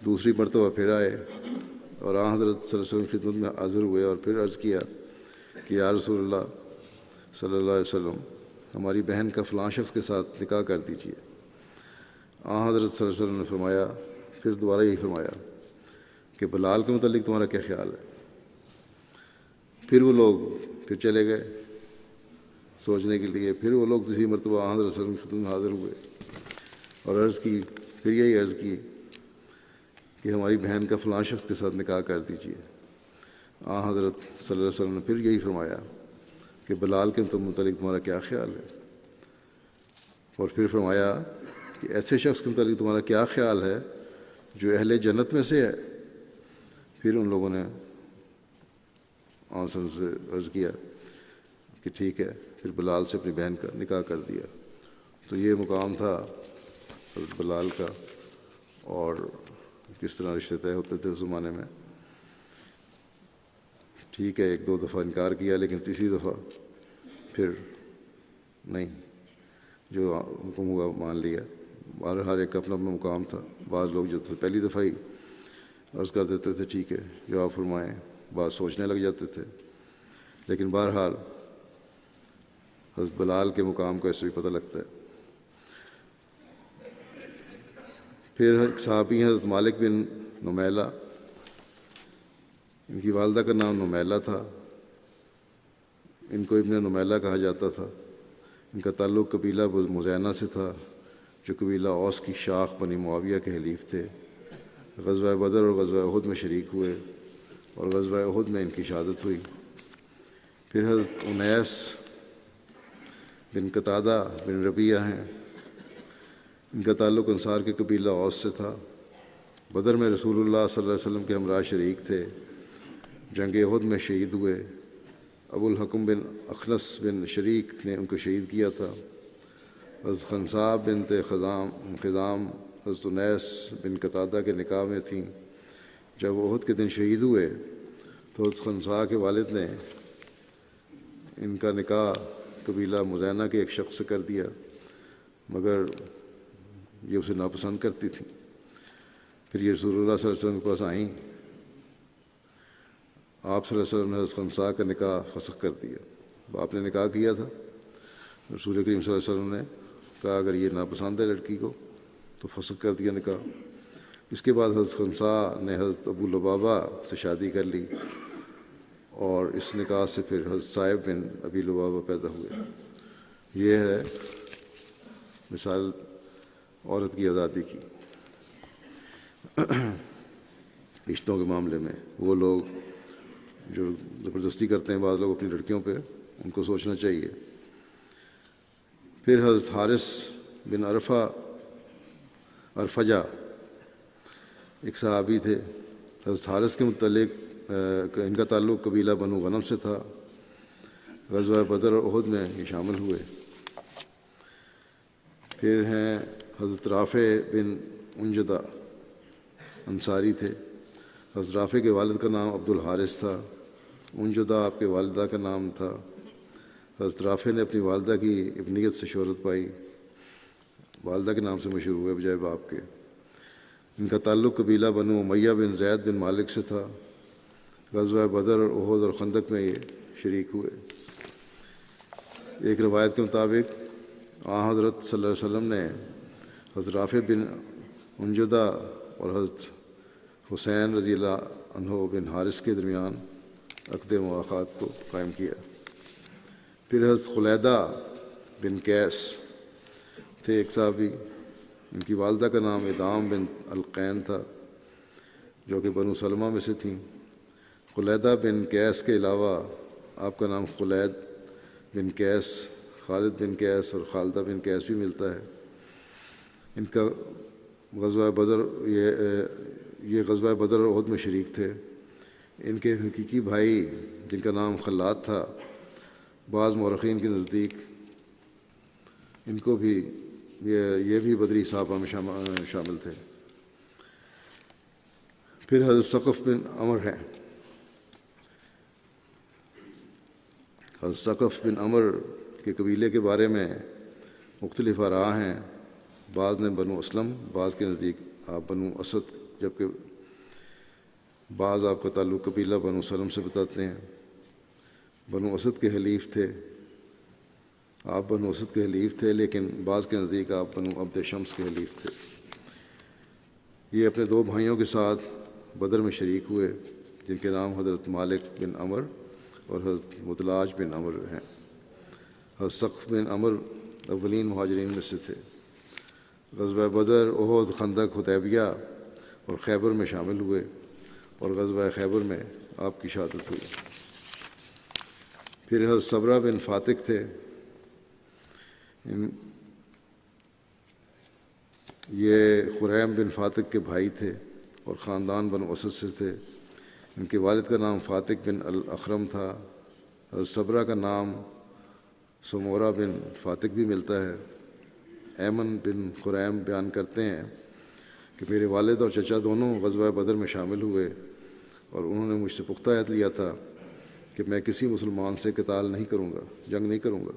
دوسری مرتبہ پھر آئے اور حضرت صلی اللہ علیہ وسلم کی خدمت میں حاضر ہوئے اور پھر عرض کیا کہ یا رسول اللہ صلی اللہ علیہ وسلم، ہماری بہن کا فلاں شخص کے ساتھ نکاح کر دیجیے۔ حضرت صلی اللہ علیہ وسلم نے فرمایا، پھر دوبارہ یہی فرمایا کہ بلال کے متعلق تمہارا کیا خیال ہے؟ پھر وہ لوگ پھر چلے گئے سوچنے کے لیے، پھر وہ لوگ تیسری مرتبہ حضرت صلی اللہ علیہ وسلم کی خدمت میں حاضر ہوئے اور عرض کی، پھر یہی عرض کی کہ ہماری بہن کا فلاں شخص کے ساتھ نکاح کر دیجیے۔ حضرت صلی اللہ علیہ وسلم نے پھر یہی فرمایا کہ بلال کے متعلق تمہارا کیا خیال ہے؟ اور پھر فرمایا کہ ایسے شخص کے متعلق تمہارا کیا خیال ہے جو اہل جنت میں سے ہے؟ پھر ان لوگوں نے سے عرض کیا کہ ٹھیک ہے، پھر بلال سے اپنی بہن کا نکاح کر دیا۔ تو یہ مقام تھا حضرت بلال کا، اور کس طرح رشتے طے ہوتے تھے اس زمانے میں۔ ٹھیک ہے، 1-2 دفعہ انکار کیا، لیکن تیسری دفعہ پھر نہیں، جو حکم ہوا مان لیا۔ ہر ایک اپنا اپنا مقام تھا۔ بعض لوگ جو تھے پہلی دفعہ ہی عرض کر دیتے تھے ٹھیک ہے جو آپ فرمائیں، بعض سوچنے لگ جاتے تھے، لیکن بہرحال حضرت بلال کے مقام کو ایسے بھی پتہ لگتا ہے۔ پھر ایک صحابی حضرت مالک بن نمیلہ، ان کی والدہ کا نام نمیلہ تھا، ان کو ابن نمیلہ کہا جاتا تھا۔ ان کا تعلق قبیلہ مزینہ سے تھا جو قبیلہ اوس کی شاخ بنی معاویہ کے حلیف تھے۔ غزوہ بدر اور غزوہ احد میں شریک ہوئے اور غزوہ احد میں ان کی شہادت ہوئی۔ پھر حضرت انیس بن قتادہ بن ربیعہ ہیں، ان کا تعلق انصار کے قبیلہ اوس سے تھا۔ بدر میں رسول اللہ صلی اللہ علیہ وسلم کے ہمراہ شریک تھے، جنگ احد میں شہید ہوئے۔ ابو الحکم بن اخنس بن شریک نے ان کو شہید کیا تھا۔ حضرت خنساء بنت خضام حضرت انیس بن قتادہ کے نکاح میں تھیں۔ جب وہ احد کے دن شہید ہوئے تو حضرت خنساء کے والد نے ان کا نکاح قبیلہ مزینہ کے ایک شخص سے کر دیا، مگر یہ اسے ناپسند کرتی تھیں۔ پھر یہ رسول اللہ صلی اللہ علیہ وسلم کے پاس آئیں۔ آپ صلی اللہ علیہ وسلم نے حضرت خنساء کا نکاح فسخ کر دیا۔ باپ نے نکاح کیا تھا، رسول کریم صلی اللہ علیہ وسلم نے کہا اگر یہ ناپسند ہے لڑکی کو تو فسخ کر دیا نکاح۔ اس کے بعد حضرت خنساء نے حضرت ابو لبابہ سے شادی کر لی، اور اس نکاح سے پھر حضرت صائب بن ابی لبابہ پیدا ہوئے۔ یہ ہے مثال عورت کی آزادی کی۔ رشتوں کے معاملے میں وہ لوگ جو زبردستی کرتے ہیں بعض لوگ اپنی لڑکیوں پہ، ان کو سوچنا چاہیے۔ پھر حضرت حارث بن عرفجہ ایک صحابی تھے۔ حضرت حارث کے متعلق ان کا تعلق قبیلہ بنو غنم سے تھا۔ غزوہ بدر اور احد میں یہ شامل ہوئے۔ پھر ہیں حضرت رافع بن انجدہ، انصاری تھے۔ حضرت رافع کے والد کا نام عبد الحارث تھا، انجدہ آپ کے والدہ کا نام تھا۔ حضرت رافع نے اپنی والدہ کی ابنیت سے شہرت پائی، والدہ کے نام سے مشہور ہوئے بجائے باپ کے۔ ان کا تعلق قبیلہ بنو امیہ بن زید بن مالک سے تھا۔ غزوہ بدر اور احد اور خندق میں یہ شریک ہوئے۔ ایک روایت کے مطابق حضرت صلی اللہ علیہ وسلم نے حضرت رافع بن انجدہ اور حضرت حسین رضی اللہ عنہ بن حارث کے درمیان عقد مواخات کو قائم کیا۔ پھر حضرت خلیدہ بن قیس تھے ایک صحابی، ان کی والدہ کا نام ادام بن القین تھا، جو کہ بنو سلمہ میں سے تھیں۔ خلیدہ بن قیس کے علاوہ آپ کا نام خلید بن قیس، خالد بن قیس اور خالدہ بن قیس بھی ملتا ہے۔ ان کا غزوہ بدر یہ غزوہ بدر اور احد میں شریک تھے۔ ان کے حقیقی بھائی جن کا نام خلاد تھا، بعض مورخین کے نزدیک ان کو بھی یہ بھی بدری صحابہ میں شامل تھے۔ پھر حضرت ثقف بن عمر ہیں۔ حضرت ثقف بن عمر کے قبیلے کے بارے میں مختلف آراء ہیں۔ بعض نے بنو اسلم، بعض کے نزدیک آپ بنو اسد، جبکہ بعض آپ کا تعلق قبیلہ بنو سلم سے بتاتے ہیں۔ بنو اسد کے حلیف تھے، آپ بنو اسد کے حلیف تھے، لیکن بعض کے نزدیک آپ بنو عبد شمس کے حلیف تھے۔ یہ اپنے دو بھائیوں کے ساتھ بدر میں شریک ہوئے، جن کے نام حضرت مالک بن عمر اور حضرت مدلاج بن عمر ہیں۔ حضرت ثقف بن عمر اولین مہاجرین میں سے تھے۔ غزوہ بدر، احد، خندق، حدیبیہ اور خیبر میں شامل ہوئے، اور غزوہ خیبر میں آپ کی شہادت ہوئی۔ پھر حضرت صبرہ بن فاتق تھے۔ یہ خریم بن فاتق کے بھائی تھے اور خاندان بنو اسد سے تھے۔ ان کے والد کا نام فاتق بن الاخرم تھا۔ حضرت صبرہ کا نام سمورہ بن فاتق بھی ملتا ہے۔ ایمن بن خریم بیان کرتے ہیں کہ میرے والد اور چچا دونوں غزوہ بدر میں شامل ہوئے، اور انہوں نے مجھ سے پختہ عہد لیا تھا کہ میں کسی مسلمان سے قتال نہیں کروں گا، جنگ نہیں کروں گا۔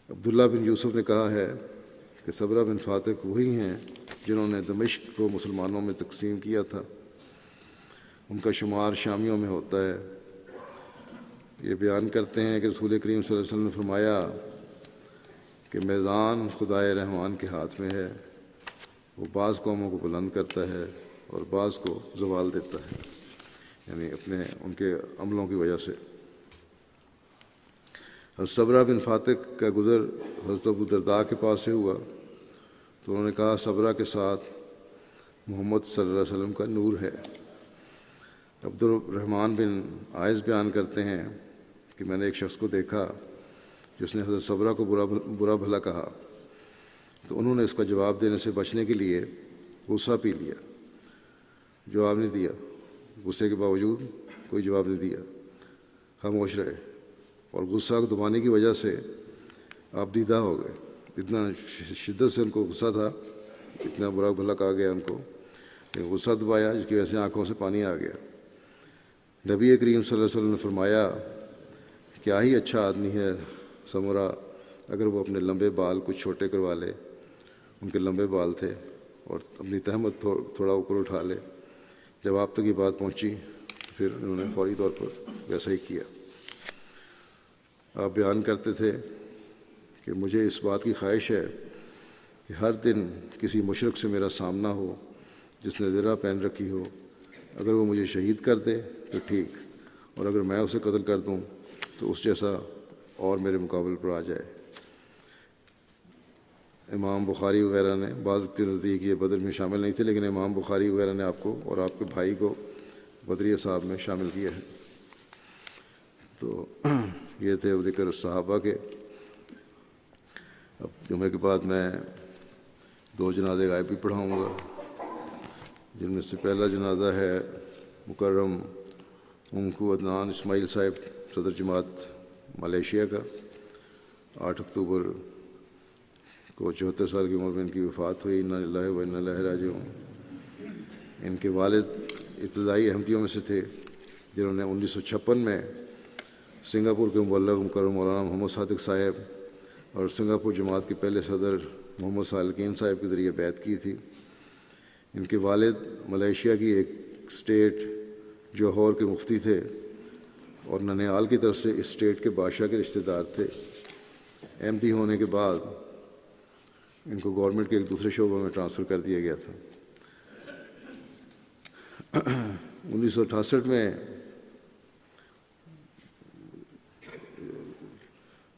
عبداللہ بن یوسف نے کہا ہے کہ صبرہ بن فاتق وہی ہیں جنہوں نے دمشق کو مسلمانوں میں تقسیم کیا تھا۔ ان کا شمار شامیوں میں ہوتا ہے۔ یہ بیان کرتے ہیں کہ رسول کریم صلی اللہ علیہ وسلم نے فرمایا کہ میدان خدائے رحمان کے ہاتھ میں ہے، وہ بعض قوموں کو بلند کرتا ہے اور بعض کو زوال دیتا ہے، یعنی ان کے عملوں کی وجہ سے۔ حضرت صبرہ بن فاتق کا گزر حضرت ابو درداء کے پاس سے ہوا تو انہوں نے کہا صبرہ کے ساتھ محمد صلی اللہ علیہ وسلم کا نور ہے۔ عبد الرحمن بن عائض بیان کرتے ہیں کہ میں نے ایک شخص کو دیکھا جس نے حضرت صبرہ کو برا بھلا کہا، تو انہوں نے اس کا جواب دینے سے بچنے کے لیے غصہ پی لیا، جواب نہیں دیا، غصے کے باوجود کوئی جواب نہیں دیا، خاموش رہے، اور غصہ دبانے کی وجہ سے آپ دیدہ ہو گئے۔ اتنا شدت سے ان کو غصہ تھا، اتنا برا بھلا کہا گیا ان کو، لیکن غصہ دبایا جس کی وجہ سے آنکھوں سے پانی آ گیا۔ نبی کریم صلی اللہ علیہ وسلم نے فرمایا کیا ہی اچھا آدمی ہے سمرا اگر وہ اپنے لمبے بال کچھ چھوٹے کروا لے، ان کے لمبے بال تھے، اور اپنی تہمت تھوڑا اوپر اٹھا لے، جب آپ تک یہ بات پہنچی پھر انہوں نے فوری طور پر ویسا ہی کیا۔ آپ بیان کرتے تھے کہ مجھے اس بات کی خواہش ہے کہ ہر دن کسی مشرک سے میرا سامنا ہو جس نے زرہ پہن رکھی ہو، اگر وہ مجھے شہید کر دے تو ٹھیک، اور اگر میں اسے قتل کر دوں تو اس جیسا اور میرے مقابل پر آ جائے۔ امام بخاری وغیرہ نے، بعض کے نزدیک یہ بدر میں شامل نہیں تھے، لیکن امام بخاری وغیرہ نے آپ کو اور آپ کے بھائی کو بدری اصحاب میں شامل کیا ہے۔ تو یہ تھے ذکر صحابہ کے۔ اب جمعے کے بعد میں 2 جنازے غائب بھی پڑھاؤں گا، جن میں سے پہلا جنازہ ہے مکرم انکو عدنان اسماعیل صاحب، صدر جماعت ملیشیا کا۔ 8 اکتوبر کو 74 سال کی عمر میں ان کی وفات ہوئی۔ انا للہ و انا الیہ راجعون۔ ان کے والد ابتدائی احمدیوں میں سے تھے، جنہوں نے 1956 میں سنگاپور کے مبلغ مکرم مولانا محمد صادق صاحب اور سنگاپور جماعت کے پہلے صدر محمد سالکین صاحب کے ذریعے بیعت کی تھی۔ ان کے والد ملیشیا کی ایک اسٹیٹ جوہور کے مفتی تھے اور ننیال کی طرف سے اس اسٹیٹ کے بادشاہ کے رشتہ دار تھے۔ احمدی ہونے کے بعد ان کو گورنمنٹ کے ایک دوسرے شعبوں میں ٹرانسفر کر دیا گیا تھا۔ 1968 میں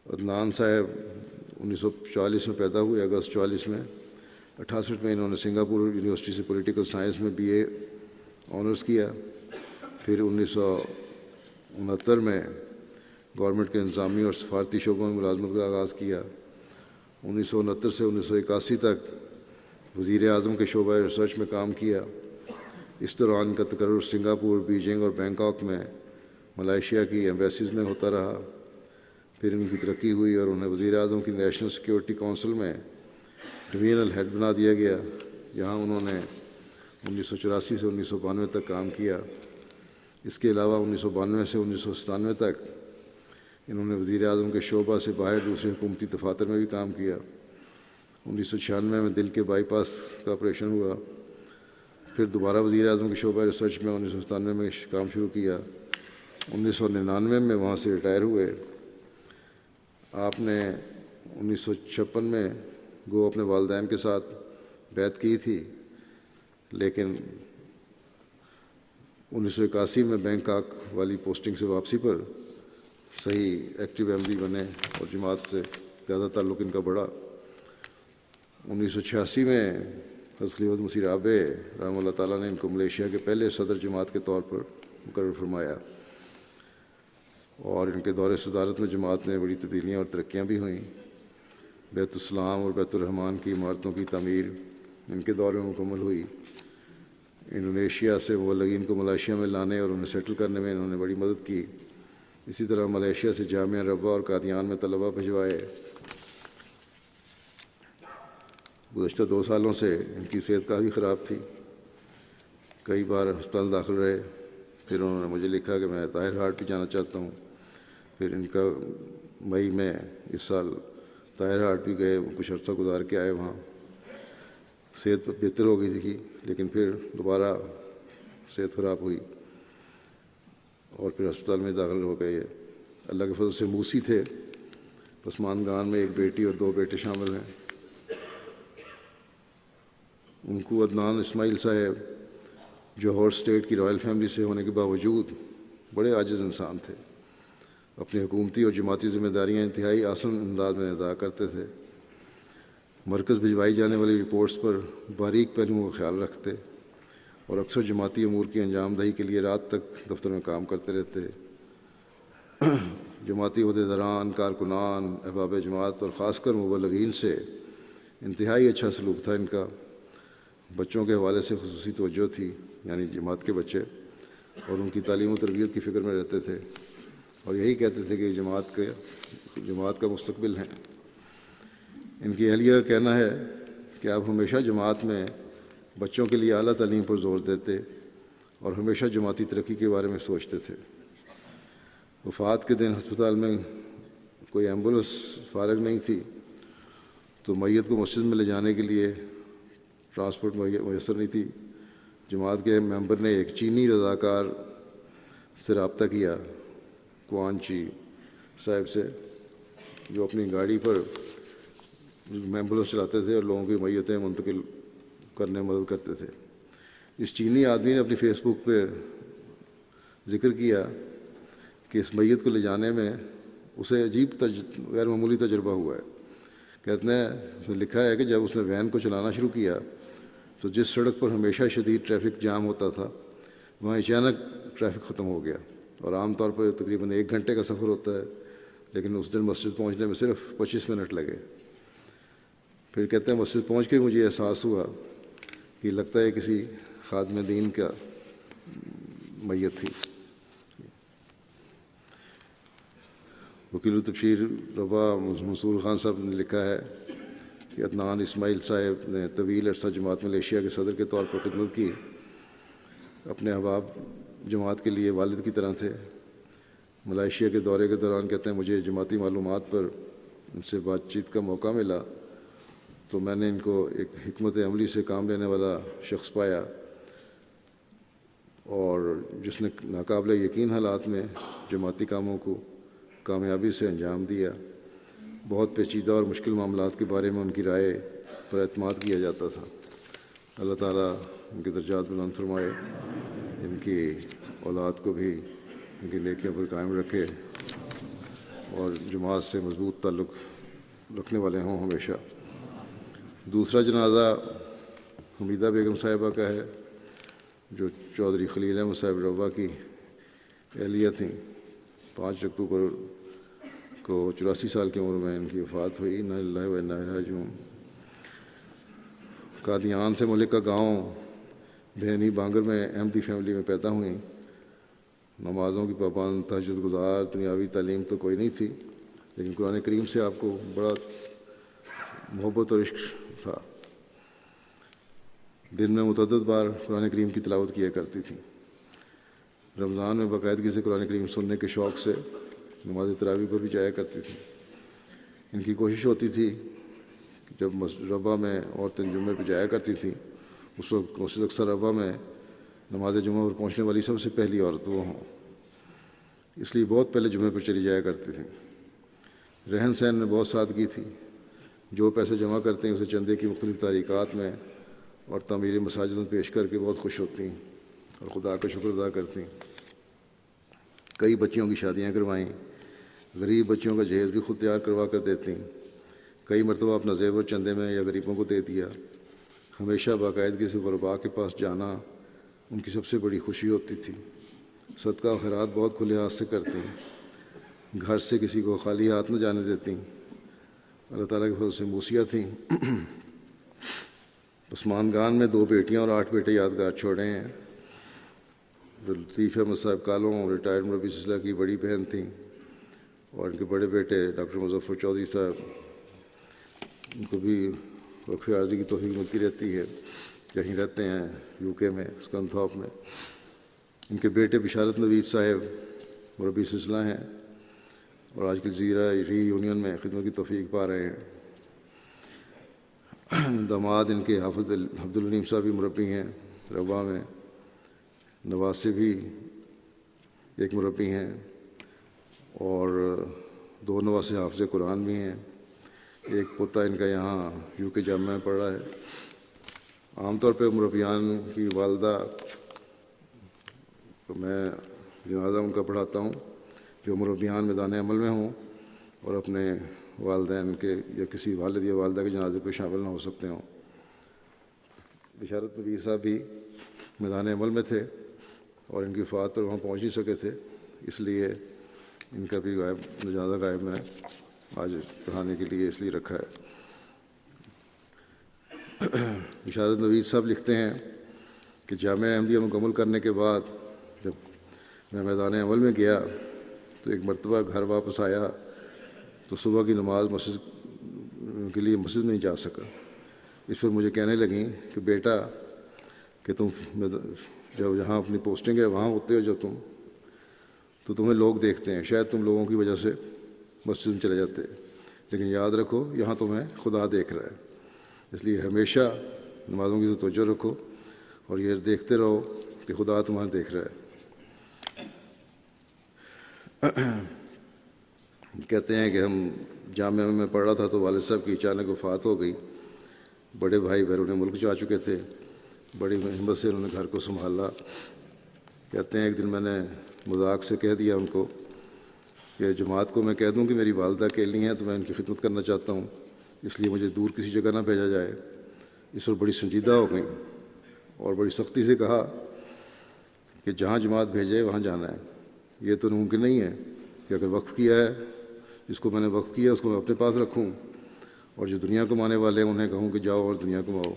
عدنان صاحب 1940 میں پیدا ہوئے، اگست 1940 میں۔ 1968 میں انہوں نے سنگاپور یونیورسٹی سے پولیٹیکل سائنس میں BA آنرس کیا۔ پھر 1969 میں گورنمنٹ کے انتظامی اور سفارتی شعبوں میں ملازمت کا آغاز کیا۔ 1969 سے 1981 تک وزیر اعظم کے شعبہ ریسرچ میں کام کیا۔ اس دوران کا تقرر سنگاپور، بیجنگ اور بینکاک میں ملائیشیا کی ایمبیسیز میں ہوتا رہا۔ پھر ان کی ترقی ہوئی اور انہیں وزیر اعظم کی نیشنل سیکیورٹی کونسل میں ڈویژنل ہیڈ بنا دیا گیا۔ یہاں انہوں نے 1984 سے 1992 تک کام کیا۔ اس کے علاوہ 1992 سے 1997 تک انہوں نے وزیر اعظم کے شعبہ سے باہر دوسرے حکومتی دفاتر میں بھی کام کیا۔ 1996 میں دل کے بائی پاس کا آپریشن ہوا۔ پھر دوبارہ وزیر اعظم کے شعبہ ریسرچ میں 1997 میں کام شروع کیا۔ 1999 میں وہاں سے ریٹائر ہوئے۔ آپ نے 1956 میں گو اپنے والدین کے ساتھ بیعت کی تھی، لیکن 1981 میں بینکاک والی پوسٹنگ سے واپسی پر صحیح ایکٹیو احمدی بنے اور جماعت سے زیادہ تعلق ان کا بڑھا۔ 1986 میں حضرت خلیفۃ مسیح رابع رحمہ اللہ تعالیٰ نے ان کو ملیشیا کے پہلے صدر جماعت کے طور پر مقرر فرمایا، اور ان کے دور صدارت میں جماعت میں بڑی تبدیلیاں اور ترقیاں بھی ہوئیں۔ بیت السلام اور بیت الرحمن کی عمارتوں کی تعمیر ان کے دور میں مکمل ہوئی۔ انڈونیشیا سے مبلغین کو ملائیشیا میں لانے اور انہیں سیٹل کرنے میں انہوں نے بڑی مدد کی۔ اسی طرح ملیشیا سے جامعہ ربوہ اور قادیان میں طلباء بھجوائے۔ گزشتہ 2 سالوں سے ان کی صحت کافی خراب تھی، کئی بار ہسپتال داخل رہے۔ پھر انہوں نے مجھے لکھا کہ میں طاہر ہاٹ بھی جانا چاہتا ہوں۔ پھر ان کا مئی میں اس سال طاہر ہاٹ بھی گئے، کچھ عرصہ گزار کے آئے وہاں۔ صحت بہتر ہو گئی تھی، لیکن پھر دوبارہ صحت خراب ہوئی اور پھر ہسپتال میں داخل ہو گئے۔ اللہ کے فضل سے موسی تھے۔ پسماندگان میں ایک بیٹی اور 2 بیٹے شامل ہیں۔ ان کو عدنان اسماعیل صاحب جوہر اسٹیٹ کی رائل فیملی سے ہونے کے باوجود بڑے عاجز انسان تھے۔ اپنی حکومتی اور جماعتی ذمہ داریاں انتہائی آسان انداز میں ادا کرتے تھے۔ مرکز بھجوائی جانے والی رپورٹس پر باریک پہلوؤں کا خیال رکھتے اور اکثر جماعتی امور کی انجام دہی کے لیے رات تک دفتر میں کام کرتے رہتے۔ جماعتی عہدیداران، کارکنان، احباب جماعت اور خاص کر مبلغین سے انتہائی اچھا سلوک تھا ان کا۔ بچوں کے حوالے سے خصوصی توجہ تھی، یعنی جماعت کے بچے، اور ان کی تعلیم و تربیت کی فکر میں رہتے تھے، اور یہی کہتے تھے کہ جماعت کا مستقبل ہیں۔ ان کی اہلیہ کا کہنا ہے کہ آپ ہمیشہ جماعت میں بچوں کے لیے اعلیٰ تعلیم پر زور دیتے اور ہمیشہ جماعتی ترقی کے بارے میں سوچتے تھے۔ وفات کے دن ہسپتال میں کوئی ایمبولینس فارغ نہیں تھی تو میت کو مسجد میں لے جانے کے لیے ٹرانسپورٹ میسر نہیں تھی. جماعت کے ممبر نے ایک چینی رضاکار سے رابطہ کیا، کوان چی صاحب سے، جو اپنی گاڑی پر ایمبولینس چلاتے تھے اور لوگوں کی میتیں منتقل کرنے میں مدد کرتے تھے. اس چینی آدمی نے اپنی فیس بک پہ ذکر کیا کہ اس میت کو لے جانے میں اسے عجیب غیر معمولی تجربہ ہوا ہے. کہتے ہیں اس نے لکھا ہے کہ جب اس نے وین کو چلانا شروع کیا تو جس سڑک پر ہمیشہ شدید ٹریفک جام ہوتا تھا وہاں اچانک ٹریفک ختم ہو گیا، اور عام طور پر تقریباً 1 گھنٹے کا سفر ہوتا ہے، لیکن اس دن مسجد پہنچنے میں صرف 25 منٹ لگے. پھر کہتے ہیں مسجد پہنچ کے مجھے احساس ہوا کہ لگتا ہے کسی خادم دین کا میت تھی. وکیل التبشیر ربا منصور خان صاحب نے لکھا ہے کہ عدنان اسماعیل صاحب نے طویل عرصہ جماعت ملیشیا کے صدر کے طور پر خدمت کی. اپنے احباب جماعت کے لیے والد کی طرح تھے. ملائیشیا کے دورے کے دوران کہتے ہیں مجھے جماعتی معلومات پر ان سے بات چیت کا موقع ملا تو میں نے ان کو ایک حکمت عملی سے کام لینے والا شخص پایا، اور جس نے ناقابل یقین حالات میں جماعتی کاموں کو کامیابی سے انجام دیا. بہت پیچیدہ اور مشکل معاملات کے بارے میں ان کی رائے پر اعتماد کیا جاتا تھا. اللہ تعالیٰ ان کے درجات بلند فرمائے، ان کی اولاد کو بھی ان کی نیکیوں پر قائم رکھے اور جماعت سے مضبوط تعلق رکھنے والے ہوں ہمیشہ. دوسرا جنازہ حمیدہ بیگم صاحبہ کا ہے، جو چودھری خلیل احمد صاحب روا کی اہلیہ تھیں. 5 اکتوبر کو 84 سال کی عمر میں ان کی وفات ہوئی. انا للہ و انا الیہ راجعون. قادیان سے ملکہ گاؤں بہنی بانگر میں احمدی فیملی میں پیدا ہوئیں. نمازوں کی پابند، تہجد گزار. دنیاوی تعلیم تو کوئی نہیں تھی، لیکن قرآن کریم سے آپ کو بڑا محبت اور عشق تھا. دن میں متعدد بار قرآن کریم کی تلاوت کیا کرتی تھیں. رمضان میں باقاعدگی سے قرآن کریم سننے کے شوق سے نماز تراویح پر بھی جایا کرتی تھیں. ان کی کوشش ہوتی تھی کہ جب مسجد ربا میں عورتیں جمعے پہ جایا کرتی تھیں اس وقت مسجد اقصی ربا میں نماز جمعہ پر پہنچنے والی سب سے پہلی عورت وہ ہوں، اس لیے بہت پہلے جمعے پر چلی جایا کرتی تھیں. رہن سہن میں بہت سادگی تھی. جو پیسے جمع کرتے ہیں اسے چندے کی مختلف تحریکات میں اور تعمیر مساجد میں پیش کر کے بہت خوش ہوتی ہیں اور خدا کا شکر ادا کرتی ہیں. کئی بچیوں کی شادیاں کروائیں. غریب بچیوں کا جہیز بھی خود تیار کروا کر دیتی ہیں. کئی مرتبہ اپنا زیور چندے میں یا غریبوں کو دے دیا. ہمیشہ باقاعدگی سے غرباء کے پاس جانا ان کی سب سے بڑی خوشی ہوتی تھی. صدقہ و خیرات بہت کھلے ہاتھ سے کرتی ہیں. گھر سے کسی کو خالی ہاتھ نہ جانے دیتی. اللہ تعالیٰ کے فضل سے موسیہ تھیں. عثمان میں 2 بیٹیاں اور 8 بیٹے یادگار چھوڑے ہیں. لطیف احمد صاحب کالوں ریٹائرڈ مربی سلسلہ کی بڑی بہن تھیں، اور ان کے بڑے بیٹے ڈاکٹر مظفر چودھری صاحب، ان کو بھی وقف عارضی کی توفیق ملتی رہتی ہے. کہیں رہتے ہیں UK میں اسکنتھاپ میں. ان کے بیٹے بشارت نوید صاحب مربی سلسلہ ہیں اور آج کل جزیرہ ری یونین میں خدمت کی توفیق پا رہے ہیں. داماد ان کے حافظ عبدالعلیم صاحب بھی مربی ہیں روا میں. نواسے بھی ایک مربی ہیں اور 2 نواسے حافظ قرآن بھی ہیں. ایک پوتا ان کا یہاں UK جامعہ میں پڑھ رہا ہے. عام طور پہ مربیان کی والدہ تو میں جنازہ ان کا پڑھاتا ہوں جو مربیان میدان عمل میں ہوں اور اپنے والدین کے یا کسی والد یا والدہ کے جنازے پہ شامل نہ ہو سکتے ہوں. بشارت نبی صاحب بھی میدان عمل میں تھے اور ان کی وفات پر وہاں پہنچ نہیں سکے تھے، اس لیے ان کا بھی جنازہ غائب میں آج پڑھانے کے لیے اس لیے رکھا ہے. بشارت نوید صاحب لکھتے ہیں کہ جامعہ احمدیہ مکمل کرنے کے بعد جب میں میدان عمل میں گیا تو ایک مرتبہ گھر واپس آیا تو صبح کی نماز مسجد کے لیے مسجد نہیں جا سکا. اس پر مجھے کہنے لگیں کہ بیٹا کہ تم جب جہاں اپنی پوسٹنگ ہے وہاں ہوتے ہو جو تم تو تمہیں لوگ دیکھتے ہیں، شاید تم لوگوں کی وجہ سے مسجد میں چلے جاتے، لیکن یاد رکھو یہاں تمہیں خدا دیکھ رہا ہے، اس لیے ہمیشہ نمازوں کی توجہ رکھو اور یہ دیکھتے رہو کہ خدا تمہیں دیکھ رہا ہے۔ کہتے ہیں کہ ہم جامعہ میں پڑھ رہا تھا تو والد صاحب کی اچانک وفات ہو گئی۔ بڑے بھائی بیرون ملک جا چکے تھے، بڑی ہمت سے انہوں نے گھر کو سنبھالا۔ کہتے ہیں ایک دن میں نے مذاق سے کہہ دیا ان کو کہ جماعت کو میں کہہ دوں کہ میری والدہ اکیلی ہیں تو میں ان کی خدمت کرنا چاہتا ہوں، اس لیے مجھے دور کسی جگہ نہ بھیجا جائے۔ اس پر بڑی سنجیدہ ہو گئیں اور بڑی سختی سے کہا کہ جہاں جماعت بھیجے وہاں جانا ہے، یہ تو ممکن نہیں ہے کہ اگر وقف کیا ہے، جس کو میں نے وقف کیا اس کو میں اپنے پاس رکھوں اور جو دنیا کمانے والے ہیں انہیں کہوں کہ جاؤ اور دنیا کماؤ۔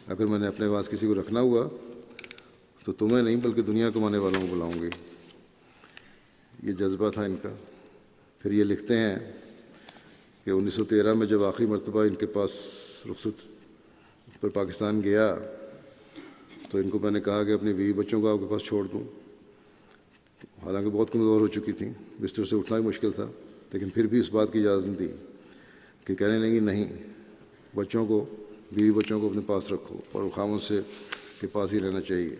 اگر میں نے اپنے پاس کسی کو رکھنا ہوا تو تمہیں نہیں بلکہ دنیا کمانے والوں کو بلاؤں گی۔ یہ جذبہ تھا ان کا۔ پھر یہ لکھتے ہیں کہ 1913 میں جب آخری مرتبہ ان کے پاس رخصت پر پاکستان گیا تو ان کو میں نے کہا کہ اپنی بیوی بچوں کو آپ کے پاس چھوڑ دوں، حالانکہ بہت کمزور ہو چکی تھیں، بستر سے اٹھنا بھی مشکل تھا، لیکن پھر بھی اس بات کی اجازت دی کہ کہنے لگی نہیں، بچوں کو، بیوی بچوں کو اپنے پاس رکھو اور خاموش سے کے پاس ہی رہنا چاہیے۔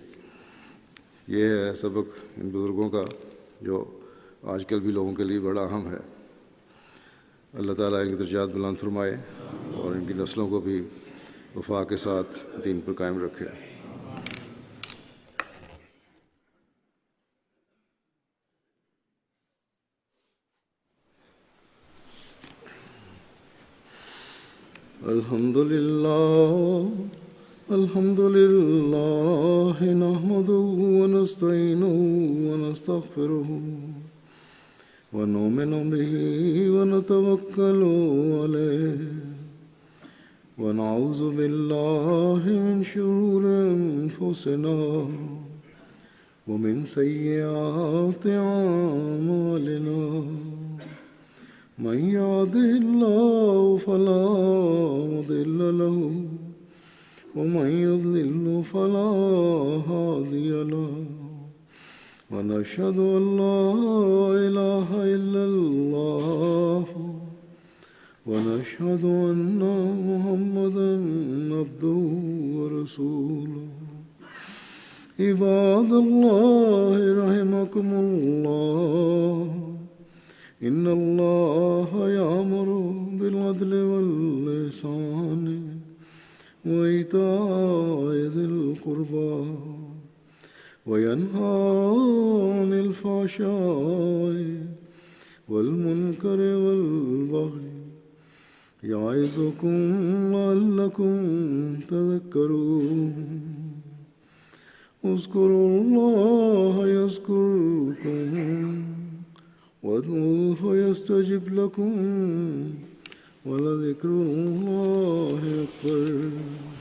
یہ ہے سبق ان بزرگوں کا جو آج کل بھی لوگوں کے لیے بڑا اہم ہے۔ اللہ تعالیٰ ان کی درجات بلند فرمائے اور ان کی نسلوں کو بھی وفا کے ساتھ دین پر قائم رکھے۔ الحمد لله نحمده ونستعينه ونستغفره ونؤمن به ونتوكل عليه ونعوذ بالله من شرور أنفسنا ومن سيئات أعمالنا، من يهده الله فلا مضل له ومن يضلل فلا هادي له، ونشهد أن لا إله إلا الله ونشهد أن محمدا عبده ورسوله۔ عباد الله رحمكم الله، إن الله يأمر بالعدل والإحسان وإيتاء ذي القربى وينهى عن الفحشاء والمنكر والبغي، يعظكم لعلكم تذكرون۔ اذكروا الله يذكركم وادعوه يستجب لكم ولذكر الله أكبر۔